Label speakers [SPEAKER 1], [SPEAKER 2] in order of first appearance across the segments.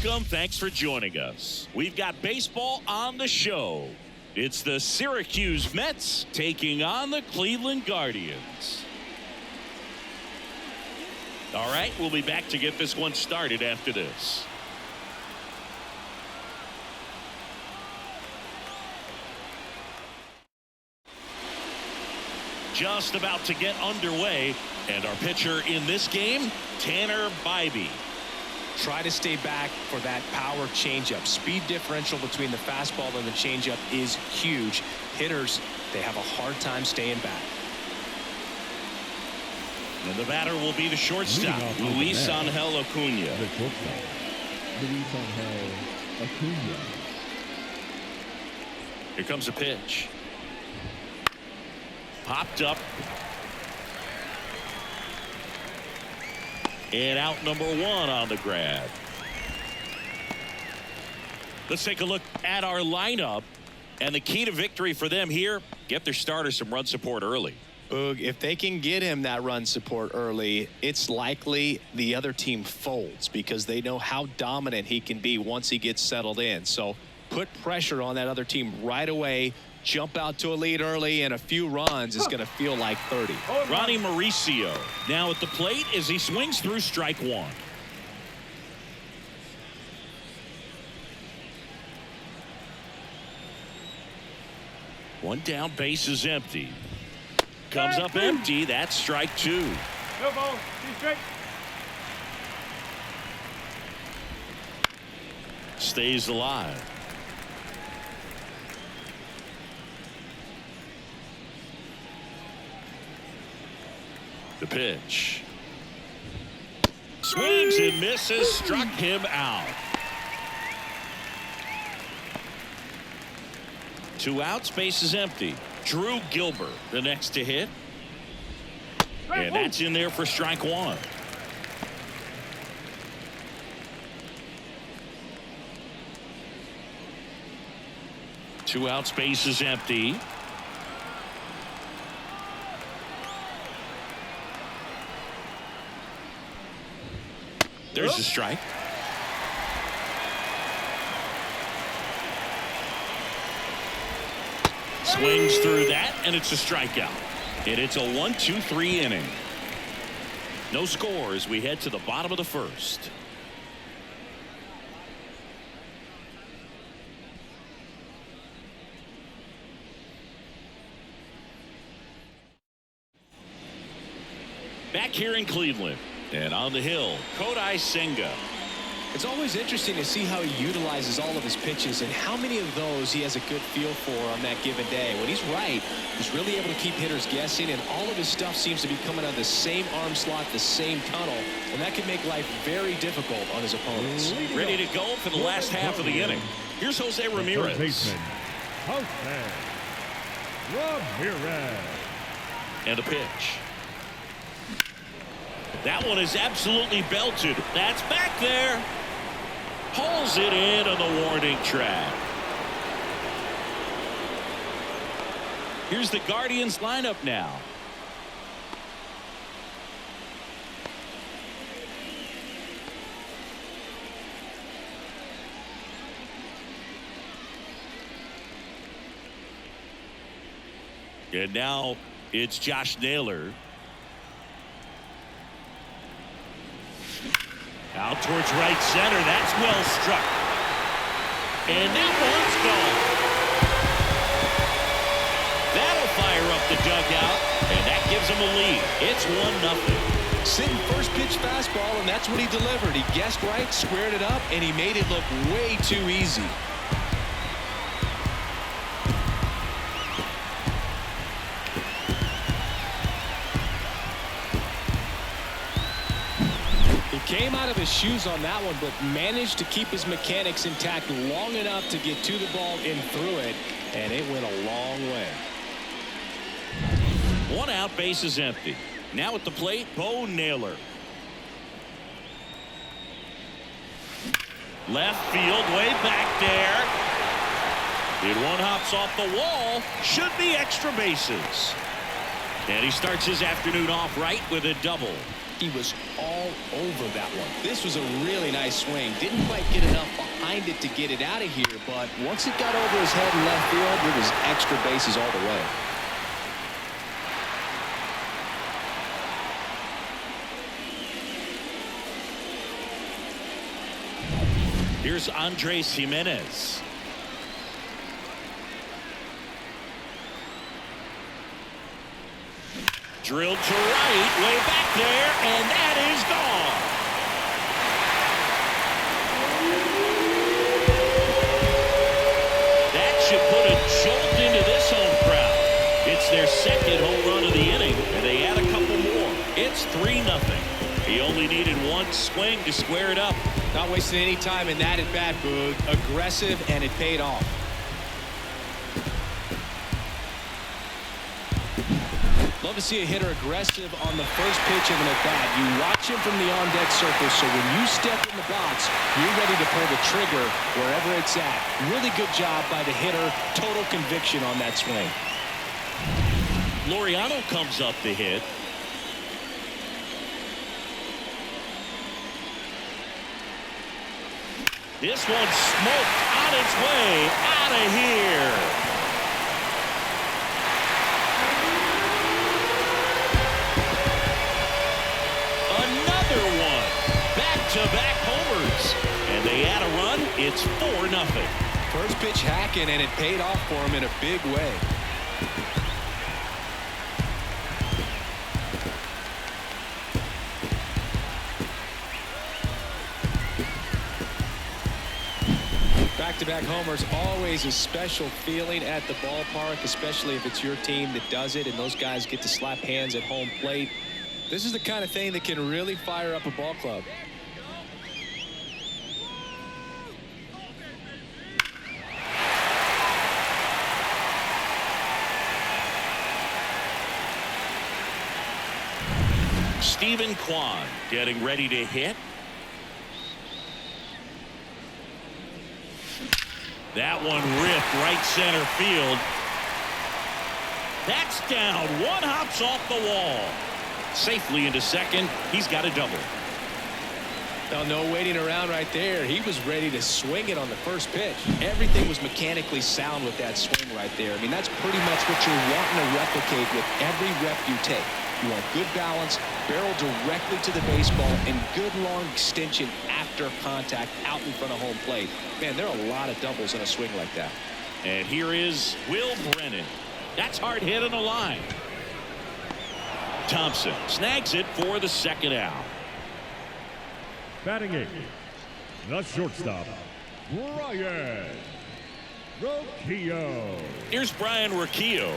[SPEAKER 1] Welcome. Thanks for joining us. We've got baseball on the show. It's the Syracuse Mets taking on the Cleveland Guardians. All right, we'll be back to get this one started after this. Just about to get underway, and our pitcher in this game, Tanner Bybee.
[SPEAKER 2] Try to stay back for that power changeup. Speed differential between the fastball and the changeup is huge. Hitters, they have a hard time staying back.
[SPEAKER 1] And the batter will be the shortstop, Luis Angel Acuna.
[SPEAKER 3] The shortstop, Luis Angel Acuna.
[SPEAKER 1] Here comes a pitch. Popped up. And out number one on the grab. Let's take a look at our lineup. And the key to victory for them here, get their starter some run support early.
[SPEAKER 2] Boog, if they can get him that run support early, it's likely the other team folds because they know how dominant he can be once he gets settled in. So put pressure on that other team right away. Jump out to a lead early, and a few runs is going to feel like 30.
[SPEAKER 1] Ronnie Mauricio now at the plate as he swings through strike one. One down, base is empty. Comes up empty. That's strike two.
[SPEAKER 4] Go ball. Be straight.
[SPEAKER 1] Stays alive. The pitch. Swings and misses. Struck him out. 2 outs. Base is empty. Drew Gilbert the next to hit. And that's in there for strike one. Two outs. Base is empty. There's a strike. Swings through that, and it's a strikeout. And it's a 1-2-3 inning. No score as we head to the bottom of the first. Back here in Cleveland. And on the hill, Kodai Senga.
[SPEAKER 2] It's always interesting to see how he utilizes all of his pitches and how many of those he has a good feel for on that given day. When he's right, he's really able to keep hitters guessing, and all of his stuff seems to be coming out of the same arm slot, the same tunnel, and that can make life very difficult on his opponents.
[SPEAKER 1] Ready to go for the last half of the inning. Here's Jose Ramirez.
[SPEAKER 3] Baseman, Jose Ramirez.
[SPEAKER 1] And a pitch. That one is absolutely belted. That's back there. Pulls it in on the warning track. Here's the Guardians lineup now. And now it's Josh Naylor. Out towards right center. That's well struck. And that one's gone. That'll fire up the dugout, and that gives him a lead. It's 1-0.
[SPEAKER 2] Sitting first pitch fastball, and that's what he delivered. He guessed right, squared it up, and he made it look way too easy. Came out of his shoes on that one, but managed to keep his mechanics intact long enough to get to the ball and through it, and it went a long way.
[SPEAKER 1] 1 out, base is empty. Now at the plate, Bo Naylor. Left field, way back there. And one hops off the wall. Should be extra bases. And he starts his afternoon off right with a double.
[SPEAKER 2] He was all over that one. This was a really nice swing. Didn't quite get enough behind it to get it out of here, but once it got over his head in left field, it was extra bases all the way.
[SPEAKER 1] Here's Andres Jimenez. Drilled to right, way back there, and that is gone. That should put a jolt into this home crowd. It's their second home run of the inning, and they add a couple more. It's 3-0. He only needed one swing to square it up.
[SPEAKER 2] Not wasting any time in that at-bat, Boog. Aggressive, and it paid off. Love to see a hitter aggressive on the first pitch of an at-bat. You watch him from the on-deck circle, so when you step in the box, you're ready to pull the trigger wherever it's at. Really good job by the hitter. Total conviction on that swing.
[SPEAKER 1] Laureano comes up to hit. This one smoked on its way out of here. Another one. Back-to-back homers. And they add a run. It's 4-0.
[SPEAKER 2] First pitch hacking, and it paid off for him in a big way. Back-to-back homers, always a special feeling at the ballpark, especially if it's your team that does it and those guys get to slap hands at home plate. This is the kind of thing that can really fire up a ball club.
[SPEAKER 1] Stephen Kwan getting ready to hit. That one ripped right center field. That's down. One hops off the wall. Safely into second. He's got a double.
[SPEAKER 2] Now, no waiting around right there. He was ready to swing it on the first pitch. Everything was mechanically sound with that swing right there. I mean, that's pretty much what you're wanting to replicate with every rep you take. You want good balance, barrel directly to the baseball, and good long extension after contact out in front of home plate. Man, there are a lot of doubles in a swing like that.
[SPEAKER 1] And here is Will Brennan. That's hard hit on the line. Thompson snags it for the second out.
[SPEAKER 3] Batting 8, the shortstop, Brian Rocchio.
[SPEAKER 1] Here's Brian Rocchio.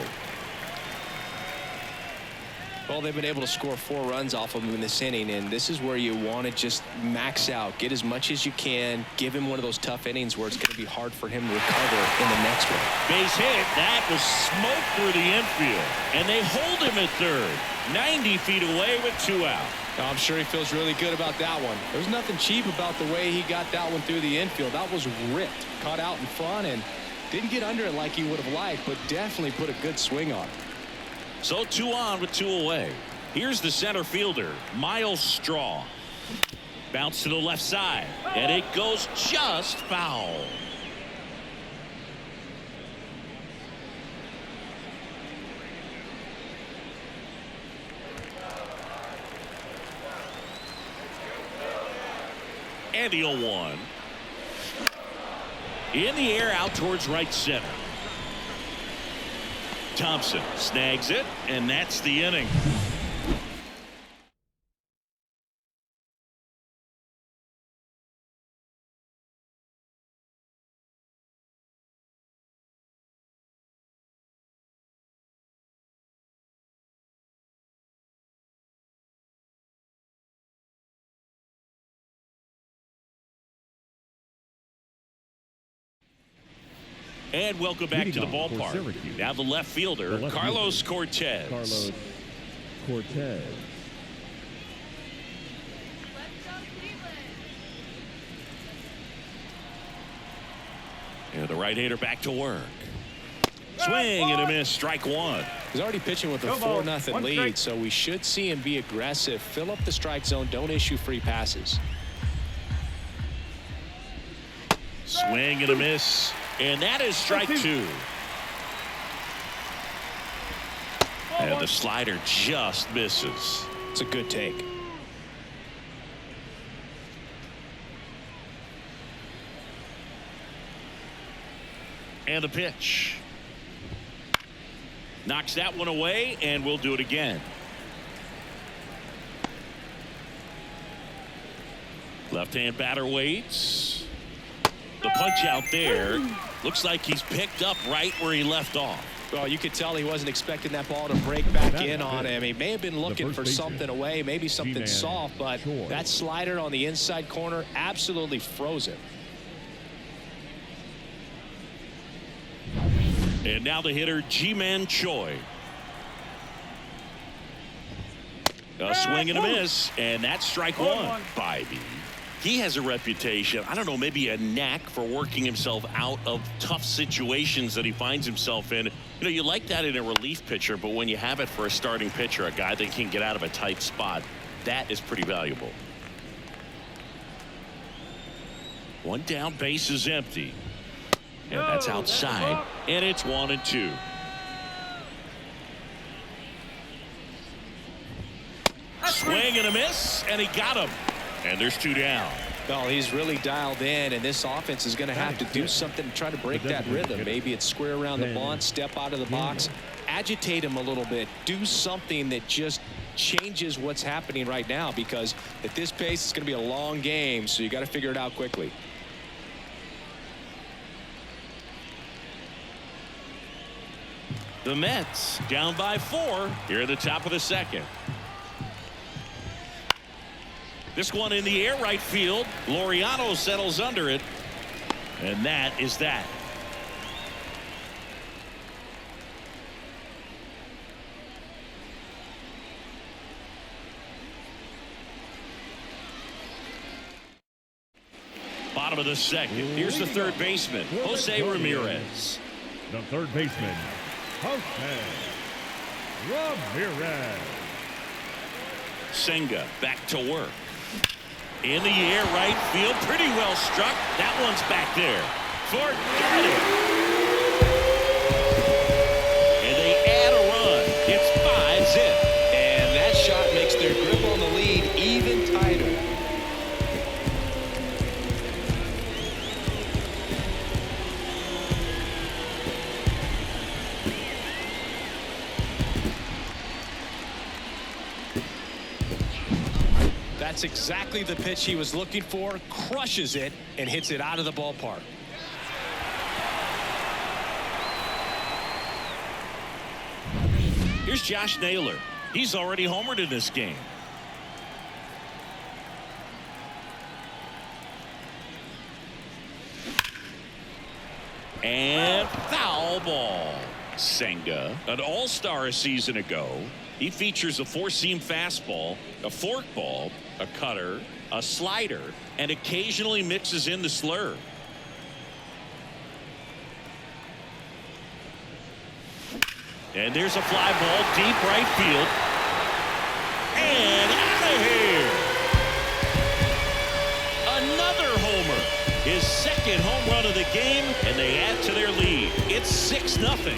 [SPEAKER 2] Well, they've been able to score 4 runs off of him in this inning, and this is where you want to just max out, get as much as you can, give him one of those tough innings where it's going to be hard for him to recover in the next one.
[SPEAKER 1] Base hit. That was smoked through the infield, and they hold him at third, 90 feet away with 2 out.
[SPEAKER 2] Now, I'm sure he feels really good about that one. There's nothing cheap about the way he got that one through the infield. That was ripped, caught out in front, and didn't get under it like he would have liked, but definitely put a good swing on it.
[SPEAKER 1] So 2 on with 2 away. Here's the center fielder, Miles Straw. Bounce to the left side, and it goes just foul. And the 0-1. In the air out towards right center. Thompson snags it, and that's the inning. And welcome back to the ballpark. Now the left fielder, Carlos Cortez.
[SPEAKER 3] Carlos Cortez.
[SPEAKER 1] And the right-hander back to work. Swing and a miss, strike 1.
[SPEAKER 2] He's already pitching with a
[SPEAKER 4] No ball.
[SPEAKER 2] 4-0
[SPEAKER 4] One
[SPEAKER 2] lead,
[SPEAKER 4] strike.
[SPEAKER 2] so we should see him be aggressive, fill up the strike zone, don't issue free passes.
[SPEAKER 1] Swing and a miss. And that is strike 2. And the slider just misses.
[SPEAKER 2] It's a good take.
[SPEAKER 1] And the pitch. Knocks that one away, and we'll do it again. Left-hand batter waits. The punch out there. Looks like he's picked up right where he left off.
[SPEAKER 2] Well, you could tell he wasn't expecting that ball to break back in on him. He may have been looking for something away, maybe something soft, but that slider on the inside corner absolutely froze him.
[SPEAKER 1] And now the hitter, Ji-Man Choi. A swing and a miss, and that's strike 1. Bybee. He has a reputation, I don't know, maybe a knack for working himself out of tough situations that he finds himself in. You know, you like that in a relief pitcher, but when you have it for a starting pitcher, a guy that can get out of a tight spot, that is pretty valuable. One down, base is empty. And that's outside, and it's 1-2. Swing and a miss, and he got him. And there's 2 down.
[SPEAKER 2] Well, he's really dialed in, and this offense is going to have to do something to try to break that rhythm. Maybe it's square around the bunt, step out of the box, agitate him a little bit, do something that just changes what's happening right now, because at this pace, it's going to be a long game, so you got to figure it out quickly.
[SPEAKER 1] The Mets down by 4 here at the top of the second. This one in the air, right field. Laureano settles under it, and that is that. Bottom of the second. Here's the third baseman, Jose Ramirez.
[SPEAKER 3] The third baseman, Jose Ramirez.
[SPEAKER 1] Senga back to work. In the air, right field, pretty well struck. That one's back there. Forget it. And they add a run. It's 5-zip.
[SPEAKER 2] And that shot makes their grip on the lead even tighter. That's exactly the pitch he was looking for. Crushes it and hits it out of the ballpark.
[SPEAKER 1] Here's Josh Naylor. He's already homered in this game. And foul ball. Senga, an all-star a season ago. He features a four-seam fastball, a forkball, a cutter, a slider, and occasionally mixes in the slurve. And there's a fly ball deep right field. And out of here. Another homer. His second home run of the game, and they add to their lead. It's 6-0.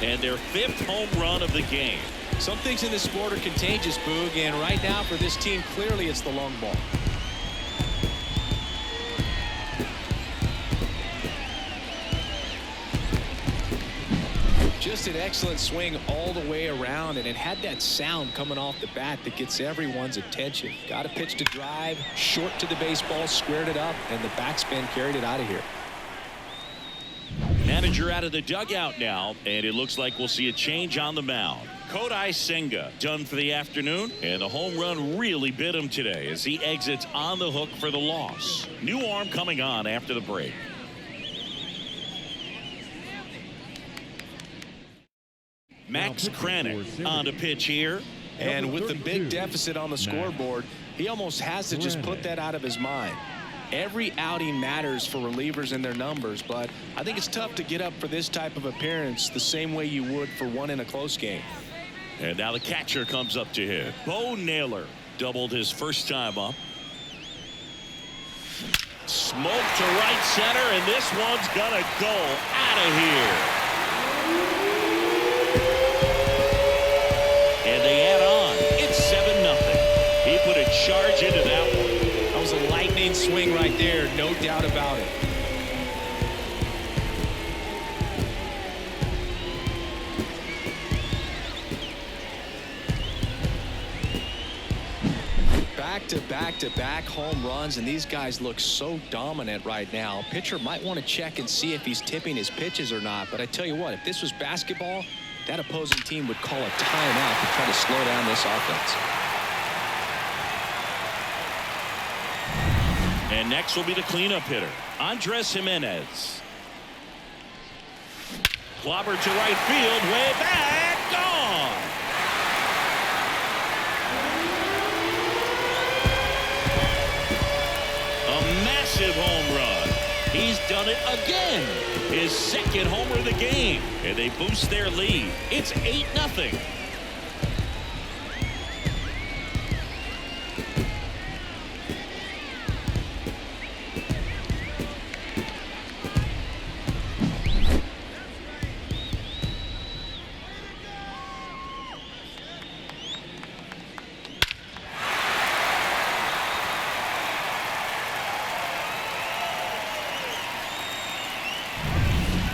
[SPEAKER 1] And their fifth home run of the game.
[SPEAKER 2] Some things in this sport are contagious, Boog, and right now for this team, clearly it's the long ball. Just an excellent swing all the way around, and it had that sound coming off the bat that gets everyone's attention. Got a pitch to drive, short to the baseball, squared it up, and the backspin carried it out of here.
[SPEAKER 1] Manager out of the dugout now, and it looks like we'll see a change on the mound. Kodai Senga done for the afternoon, and the home run really bit him today as he exits on the hook for the loss. New arm coming on after the break. Max Kranick on the pitch here.
[SPEAKER 2] And with the big deficit on the scoreboard, he almost has to just put that out of his mind. Every outing matters for relievers and their numbers, but I think it's tough to get up for this type of appearance the same way you would for one in a close game.
[SPEAKER 1] And now the catcher comes up to hit. Bo Naylor doubled his first time up. Smoke to right center, and this one's gonna go out of here. And they add on. It's 7-0. He put a charge into that one.
[SPEAKER 2] That was a lightning swing right there, no doubt about it. Back-to-back home runs, and these guys look so dominant right now. Pitcher might want to check and see if he's tipping his pitches or not, but I tell you what, if this was basketball, that opposing team would call a timeout to try to slow down this offense.
[SPEAKER 1] And next will be the cleanup hitter, Andres Jimenez. Clobber to right field, way back, gone. Massive home run. He's done it again. His second homer of the game. And they boost their lead. It's 8-0.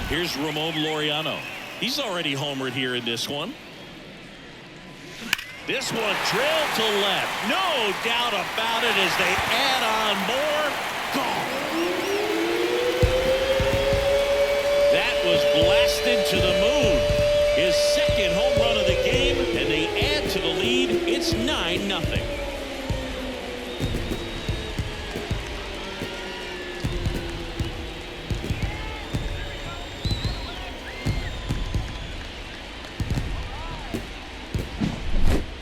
[SPEAKER 1] Here's Ramon Laureano. He's already homered here in this one. This one drilled to left. No doubt about it as they add on more. Gone. That was blasted to the moon. His second home run of the game, and they add to the lead. It's 9-0.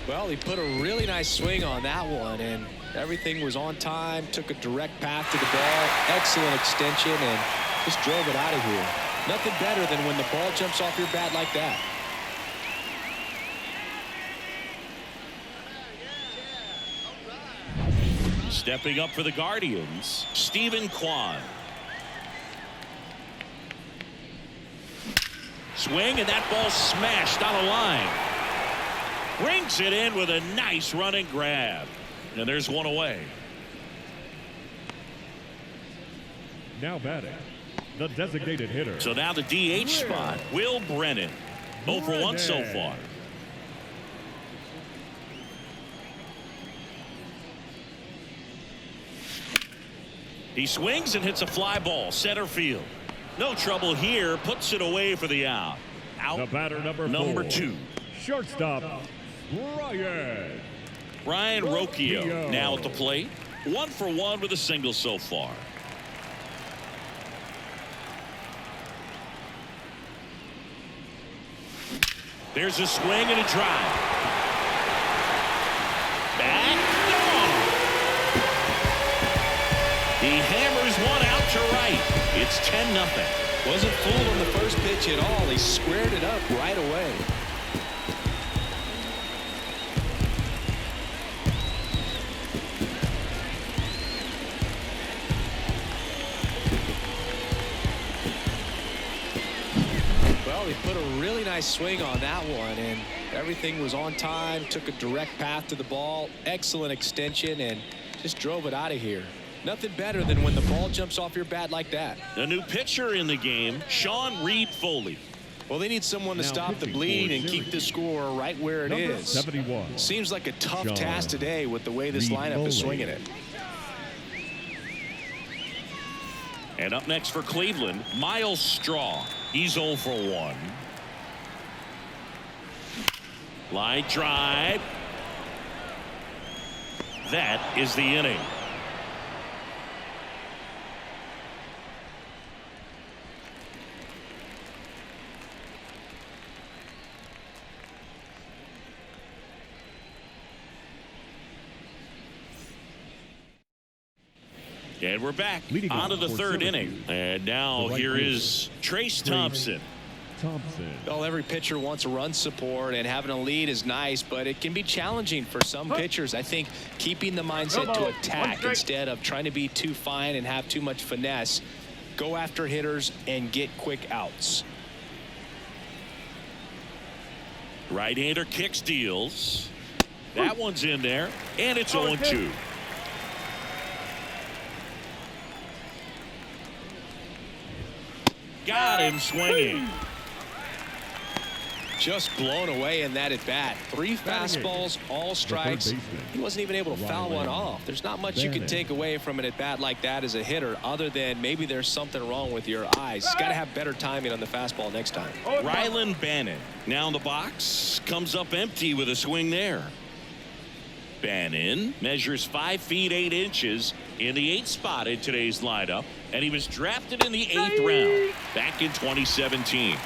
[SPEAKER 2] Well, he put a really nice swing on that one, and everything was on time, took a direct path to the ball, excellent extension, and just drove it out of here. Nothing better than when the ball jumps off your bat like that.
[SPEAKER 1] Stepping up for the Guardians, Stephen Kwan. Swing, and that ball smashed on a line. Brings it in with a nice running grab. And there's one away.
[SPEAKER 3] Now batting, the designated hitter.
[SPEAKER 1] So now the DH spot, Will Brennan. 0 for 1 so far. He swings and hits a fly ball, center field. No trouble here, puts it away for the out. Out.
[SPEAKER 3] The batter number
[SPEAKER 1] 2.
[SPEAKER 3] Shortstop,
[SPEAKER 1] Ryan Rocchio now at the plate. 1 for 1 with a single so far. There's a swing and a drive. Back. Gone. He hammers one out to right. It's 10-0.
[SPEAKER 2] Wasn't fooled on the first pitch at all. He squared it up right away. He put a really nice swing on that one, and everything was on time, took a direct path to the ball, excellent extension, and just drove it out of here. Nothing better than when the ball jumps off your bat like that.
[SPEAKER 1] The new pitcher in the game, Sean Reed Foley.
[SPEAKER 2] Well, they need someone to stop the bleed and keep the score right where it is.
[SPEAKER 3] 71.
[SPEAKER 2] Seems like a tough task today with the way this lineup is swinging it.
[SPEAKER 1] And up next for Cleveland, Miles Straw. He's 0 for 1. Line drive. That is the inning. And we're back
[SPEAKER 3] Leading
[SPEAKER 1] on to
[SPEAKER 3] off
[SPEAKER 1] the
[SPEAKER 3] for
[SPEAKER 1] third
[SPEAKER 3] Syracuse,
[SPEAKER 1] inning. And now
[SPEAKER 3] the right
[SPEAKER 1] here
[SPEAKER 3] fielder,
[SPEAKER 1] is Trace Thompson.
[SPEAKER 3] Thompson.
[SPEAKER 2] Well, every pitcher wants a run support, and having a lead is nice, but it can be challenging for some pitchers. I think keeping the mindset to attack instead of trying to be too fine and have too much finesse. Go after hitters and get quick outs.
[SPEAKER 1] Right-hander kicks, deals. That one's in there, and it's 0-2. Got him swinging.
[SPEAKER 2] Just blown away in that at bat. 3 fastballs, all strikes. He wasn't even able to foul one off. There's not much you can take away from an at bat like that as a hitter, other than maybe there's something wrong with your eyes. He's got to have better timing on the fastball next time.
[SPEAKER 1] Rylan Bannon now in the box, comes up empty with a swing there. Bannon measures 5 feet 8 inches in the 8th spot in today's lineup, and he was drafted in the 8th round back in 2017.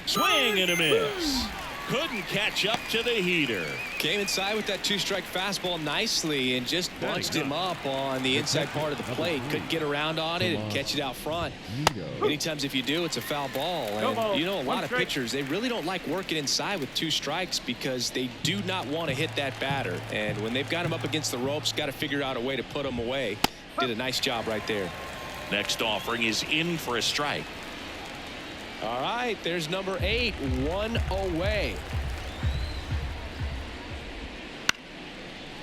[SPEAKER 1] Swing and a miss. Couldn't catch up to the heater.
[SPEAKER 2] Came inside with that 2-strike fastball nicely and just bunched him up on the inside part of the plate. Couldn't get around on it and catch it out front. Many times if you do, it's a foul ball. And you know, a lot of pitchers, they really don't like working inside with 2 strikes because they do not want to hit that batter. And when they've got him up against the ropes, got to figure out a way to put him away. Did a nice job right there.
[SPEAKER 1] Next offering is in for a strike.
[SPEAKER 2] All right, there's number 8, 1 away.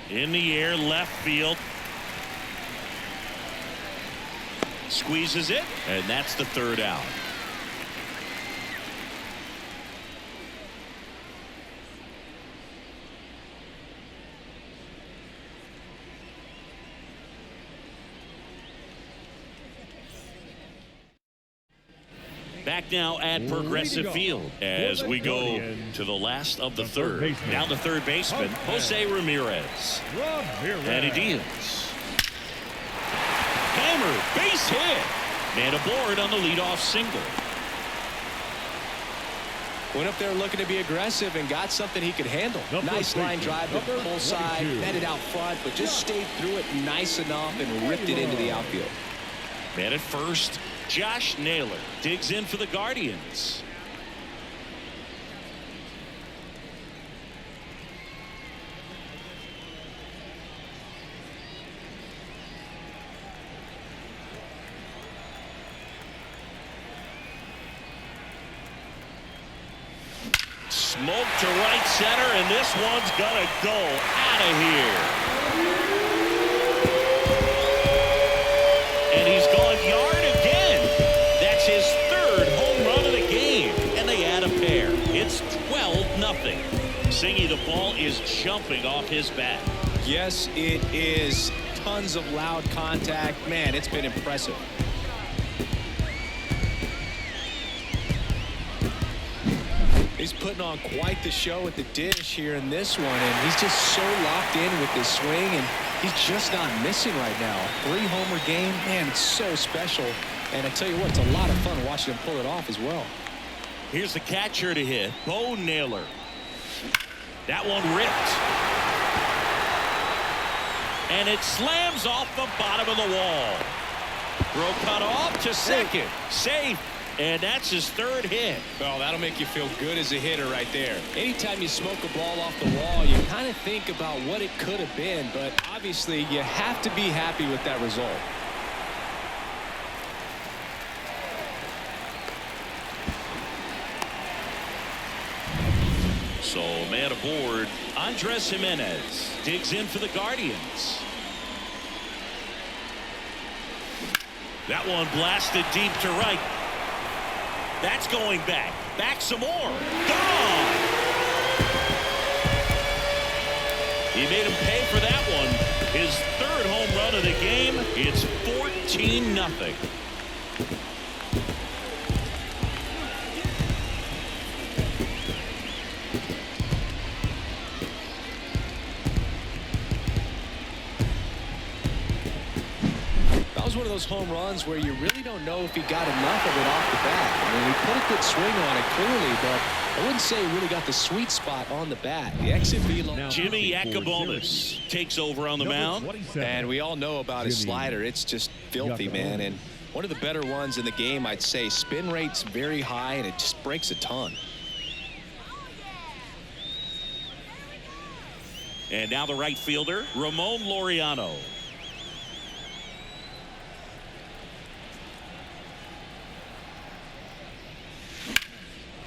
[SPEAKER 1] In the air, left field. Squeezes it, and that's the 3rd out. Back now at Progressive Field as we go to the last of the third. Now the third baseman, Jose Ramirez. And he deals. Hammer, base hit. Man aboard on the leadoff single.
[SPEAKER 2] Went up there looking to be aggressive and got something he could handle. Nice line drive to the pull side, netted out front, but just stayed through it nice enough and ripped it into the outfield.
[SPEAKER 1] Man at first, Josh Naylor digs in for the Guardians. Smoke to right center, and this one's gonna go out of here. And he's gone yard again. That's his 3rd home run of the game, and they add a pair. It's 12-0. Singy, the ball is jumping off his bat.
[SPEAKER 2] Yes, it is. Tons of loud contact. Man, it's been impressive. He's putting on quite the show at the dish here in this one, and he's just so locked in with this swing, and he's just not missing right now. 3-homer game, man, it's so special. And I tell you what, it's a lot of fun watching him pull it off as well.
[SPEAKER 1] Here's the catcher to hit, Bo Naylor. That one ripped. And it slams off the bottom of the wall. Throw cut off to second. Safe. And that's his 3rd hit.
[SPEAKER 2] Well, that'll make you feel good as a hitter right there. Anytime you smoke a ball off the wall, you kind of think about what it could have been, but obviously you have to be happy with that result.
[SPEAKER 1] So man aboard, Andres Jimenez digs in for the Guardians. That one blasted deep to right. That's going back. Back some more. Gone! He made him pay for that one. His 3rd home run of the game. It's 14-0.
[SPEAKER 2] One of those home runs where you really don't know if he got enough of it off the bat. I mean, he put a good swing on it clearly, but I wouldn't say he really got the sweet spot on the bat. The exit velo.
[SPEAKER 3] Now,
[SPEAKER 1] Jimmy
[SPEAKER 3] for
[SPEAKER 1] Yacobonis
[SPEAKER 3] Syracuse.
[SPEAKER 1] takes over on the mound.
[SPEAKER 3] 27.
[SPEAKER 2] And we all know about his
[SPEAKER 3] Jimmy
[SPEAKER 2] slider. It's just filthy, man.
[SPEAKER 3] Yacobonis.
[SPEAKER 2] And one of the better ones in the game, I'd say. Spin rate's very high, and it just breaks a ton.
[SPEAKER 1] And now the right fielder, Ramon Laureano.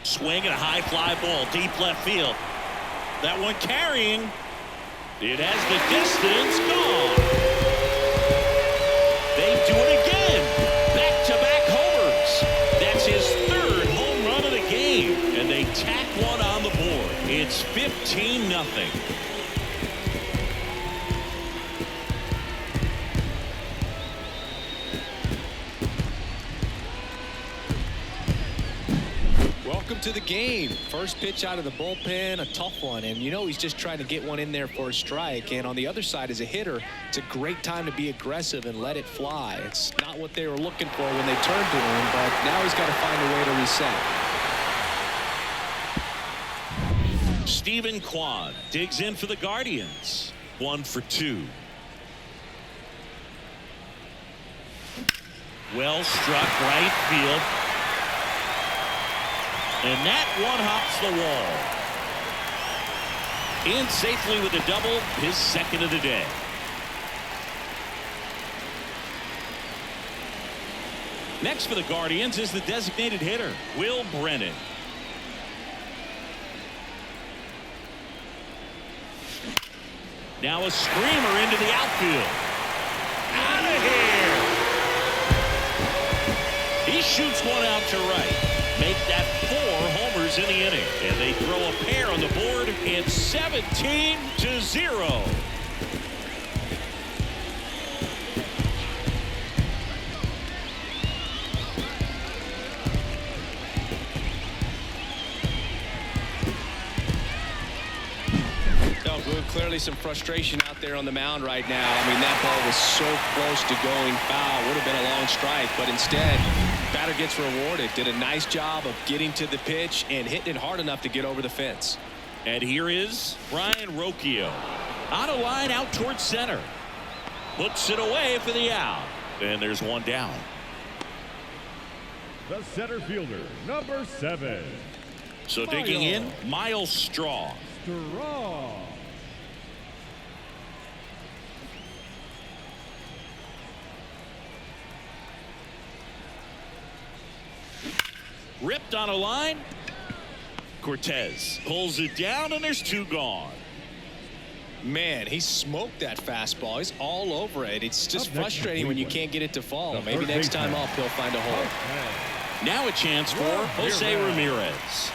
[SPEAKER 1] Swing and a high fly ball, deep left field. That one carrying. It has the distance, gone. They do it again. Back-to-back homers. That's his third home run of the game. And they tack one on the board. It's 15-0.
[SPEAKER 2] Welcome to the game. First pitch out of the bullpen, a tough one. And you know he's just trying to get one in there for a strike. And on the other side, as a hitter, it's a great time to be aggressive and let it fly. It's not what they were looking for when they turned to him, but now he's got to find a way to reset.
[SPEAKER 1] Stephen Kwan digs in for the Guardians. 1 for 2. Well struck right field. And that one hops the wall. In safely with a double, his second of the day. Next for the Guardians is the designated hitter, Will Brennan. Now a screamer into the outfield. Out of here. He shoots one out to right. Make that 4 homers in the inning. And they throw a pair on the board. It's 17-0.
[SPEAKER 2] Clearly some frustration out there on the mound right now. I mean, that ball was so close to going foul. Would have been a long strike, but instead, batter gets rewarded. Did a nice job of getting to the pitch and hitting it hard enough to get over the fence.
[SPEAKER 1] And here is Ryan Rocchio. On a line out towards center. Puts it away for the out. And there's one down.
[SPEAKER 3] The center fielder, number 7.
[SPEAKER 1] So digging in, Miles Straw.
[SPEAKER 3] Straw.
[SPEAKER 1] Ripped on a line. Cortez pulls it down, and there's 2 gone.
[SPEAKER 2] Man, he smoked that fastball. He's all over it. It's just frustrating when you can't get it to fall. Maybe next time up he'll find a hole.
[SPEAKER 1] Now a chance for Jose Ramirez.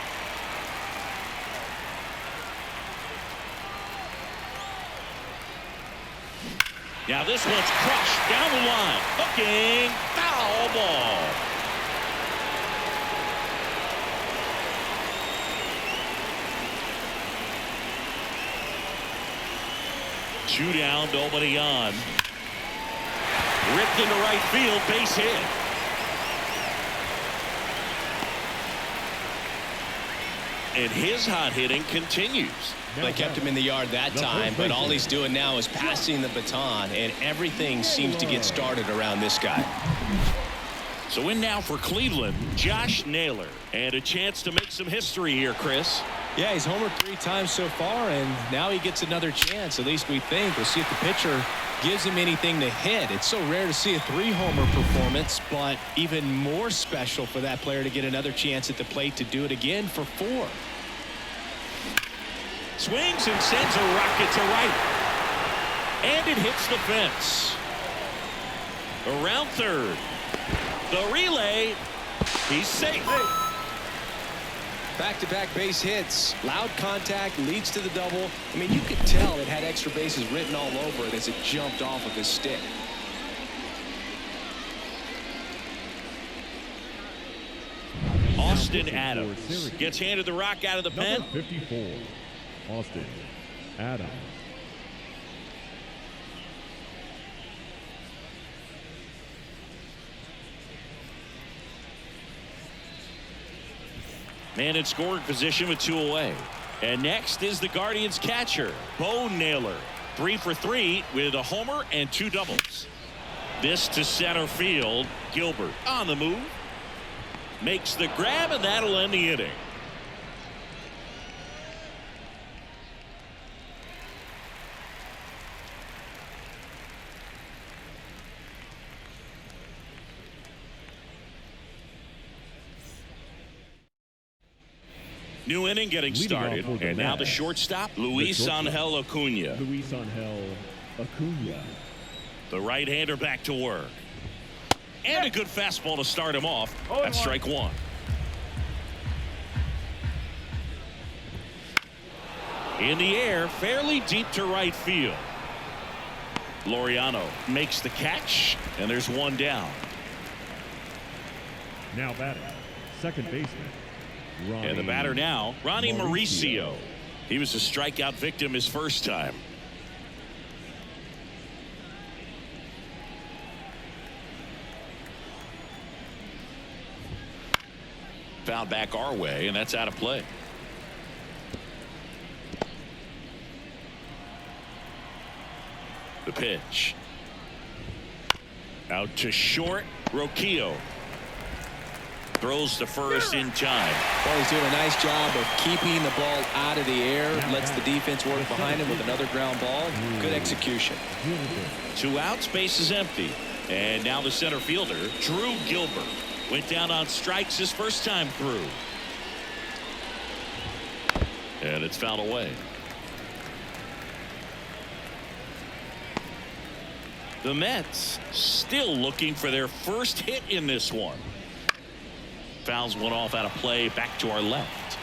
[SPEAKER 1] Now this one's crushed down the line. Hooking, foul ball. Two down, nobody on. Ripped into right field, base hit. And his hot hitting continues.
[SPEAKER 2] They kept him in the yard that time, but all he's doing now is passing the baton, and everything seems to get started around this guy.
[SPEAKER 1] So in now for Cleveland, Josh Naylor. And a chance to make some history here, Chris.
[SPEAKER 2] Yeah, he's homered 3 times so far, and now he gets another chance. At least we think. We'll see if the pitcher gives him anything to hit. It's so rare to see a 3-homer performance, but even more special for that player to get another chance at the plate to do it again for 4.
[SPEAKER 1] Swings and sends a rocket to right. And it hits the fence. Around third. The relay. He's safe.
[SPEAKER 2] Back-to-back base hits. Loud contact leads to the double. I mean, you could tell it had extra bases written all over it as it jumped off of his stick.
[SPEAKER 1] Austin Adams gets handed the rock out of the pen.
[SPEAKER 3] Number 54, Austin Adams.
[SPEAKER 1] Man in scoring position with 2 away. And next is the Guardians catcher, Bo Naylor. 3 for 3 with a homer and 2 doubles. This to center field. Gilbert on the move. Makes the grab, and that'll end the inning. New inning getting started, and now the shortstop, Luis Angel Acuna.
[SPEAKER 3] Luis Angel Acuna.
[SPEAKER 1] The right-hander back to work. And a good fastball to start him off. That's strike 1. In the air, fairly deep to right field. Laureano makes the catch, and there's 1 down.
[SPEAKER 3] Now batting, second baseman.
[SPEAKER 1] And the batter now, Ronnie Mauricio. He was a strikeout victim his first time. Foul back our way, and that's out of play. The pitch. Out to short, Roquillo. Throws to first in time.
[SPEAKER 2] Well, he's doing a nice job of keeping the ball out of the air. Lets the defense work behind him with another ground ball. Good execution.
[SPEAKER 1] 2 outs, base is empty. And now the center fielder, Drew Gilbert. Went down on strikes his first time through. And it's fouled away. The Mets still looking for their first hit in this one. Fouls one off out of play, back to our left.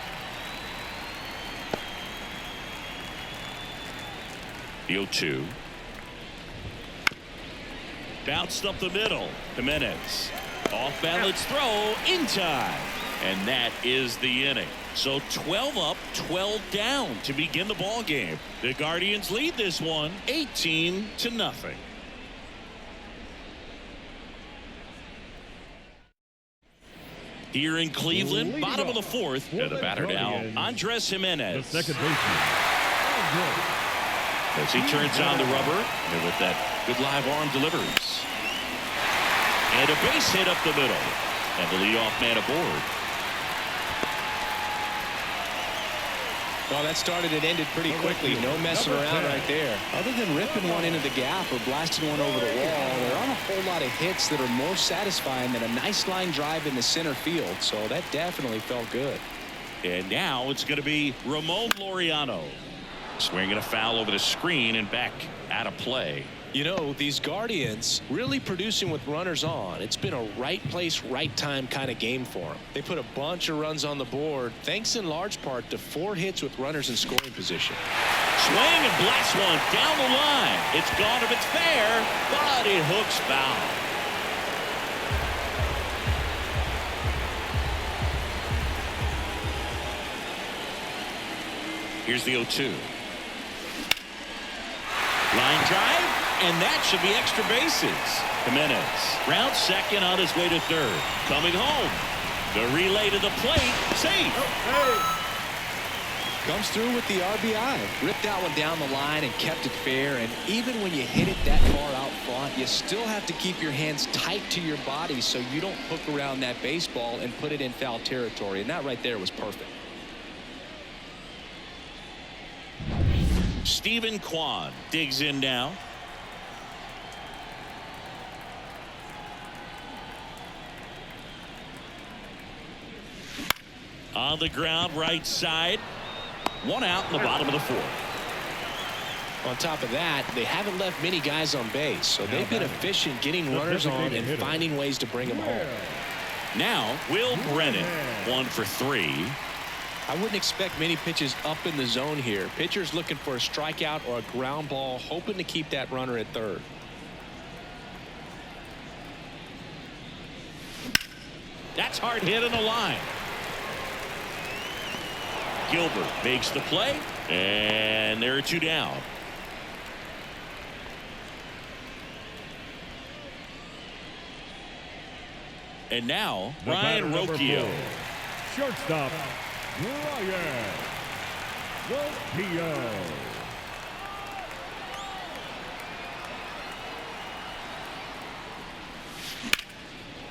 [SPEAKER 1] The 0-2. Bounced up the middle. Jimenez. Off balance throw in time. And that is the inning. So 12 up, 12 down to begin the ball game. The Guardians lead this one 18-0. Here in Cleveland, bottom of the 4th. And the batter now, Andres Jimenez.
[SPEAKER 3] The second baseman.
[SPEAKER 1] As he turns on the rubber, and with that good live arm delivers. And a base hit up the middle. And the leadoff man aboard.
[SPEAKER 2] Well, that started and ended pretty quickly. No messing around right there. Other than ripping one into the gap or blasting one over the wall, there aren't a whole lot of hits that are more satisfying than a nice line drive in the center field. So that definitely felt good.
[SPEAKER 1] And now it's going to be Ramon Laureano. Swinging a foul over the screen and back out of play.
[SPEAKER 2] You know, these Guardians really producing with runners on. It's been a right place, right time kind of game for them. They put a bunch of runs on the board, thanks in large part to 4 hits with runners in scoring position.
[SPEAKER 1] Swing and blast one down the line. It's gone if it's fair, but it hooks foul. Here's the 0-2. Line drive. And that should be extra bases. Jimenez round second on his way to third. Coming home. The relay to the plate. Safe.
[SPEAKER 2] Comes through with the RBI. Ripped that one down the line and kept it fair. And even when you hit it that far out front, you still have to keep your hands tight to your body so you don't hook around that baseball and put it in foul territory. And that right there was perfect.
[SPEAKER 1] Stephen Kwan digs in now. On the ground, right side. 1 out in the bottom of the 4th.
[SPEAKER 2] On top of that, they haven't left many guys on base, so they've been efficient getting runners on and finding ways to bring them home.
[SPEAKER 1] Now, Will Brennan, 1 for 3.
[SPEAKER 2] I wouldn't expect many pitches up in the zone here. Pitchers looking for a strikeout or a ground ball, hoping to keep that runner at third.
[SPEAKER 1] That's hard hit on the line. Gilbert makes the play, and there are 2 down. And now, Ryan Roquillo.
[SPEAKER 3] Shortstop, Brian Rocchio.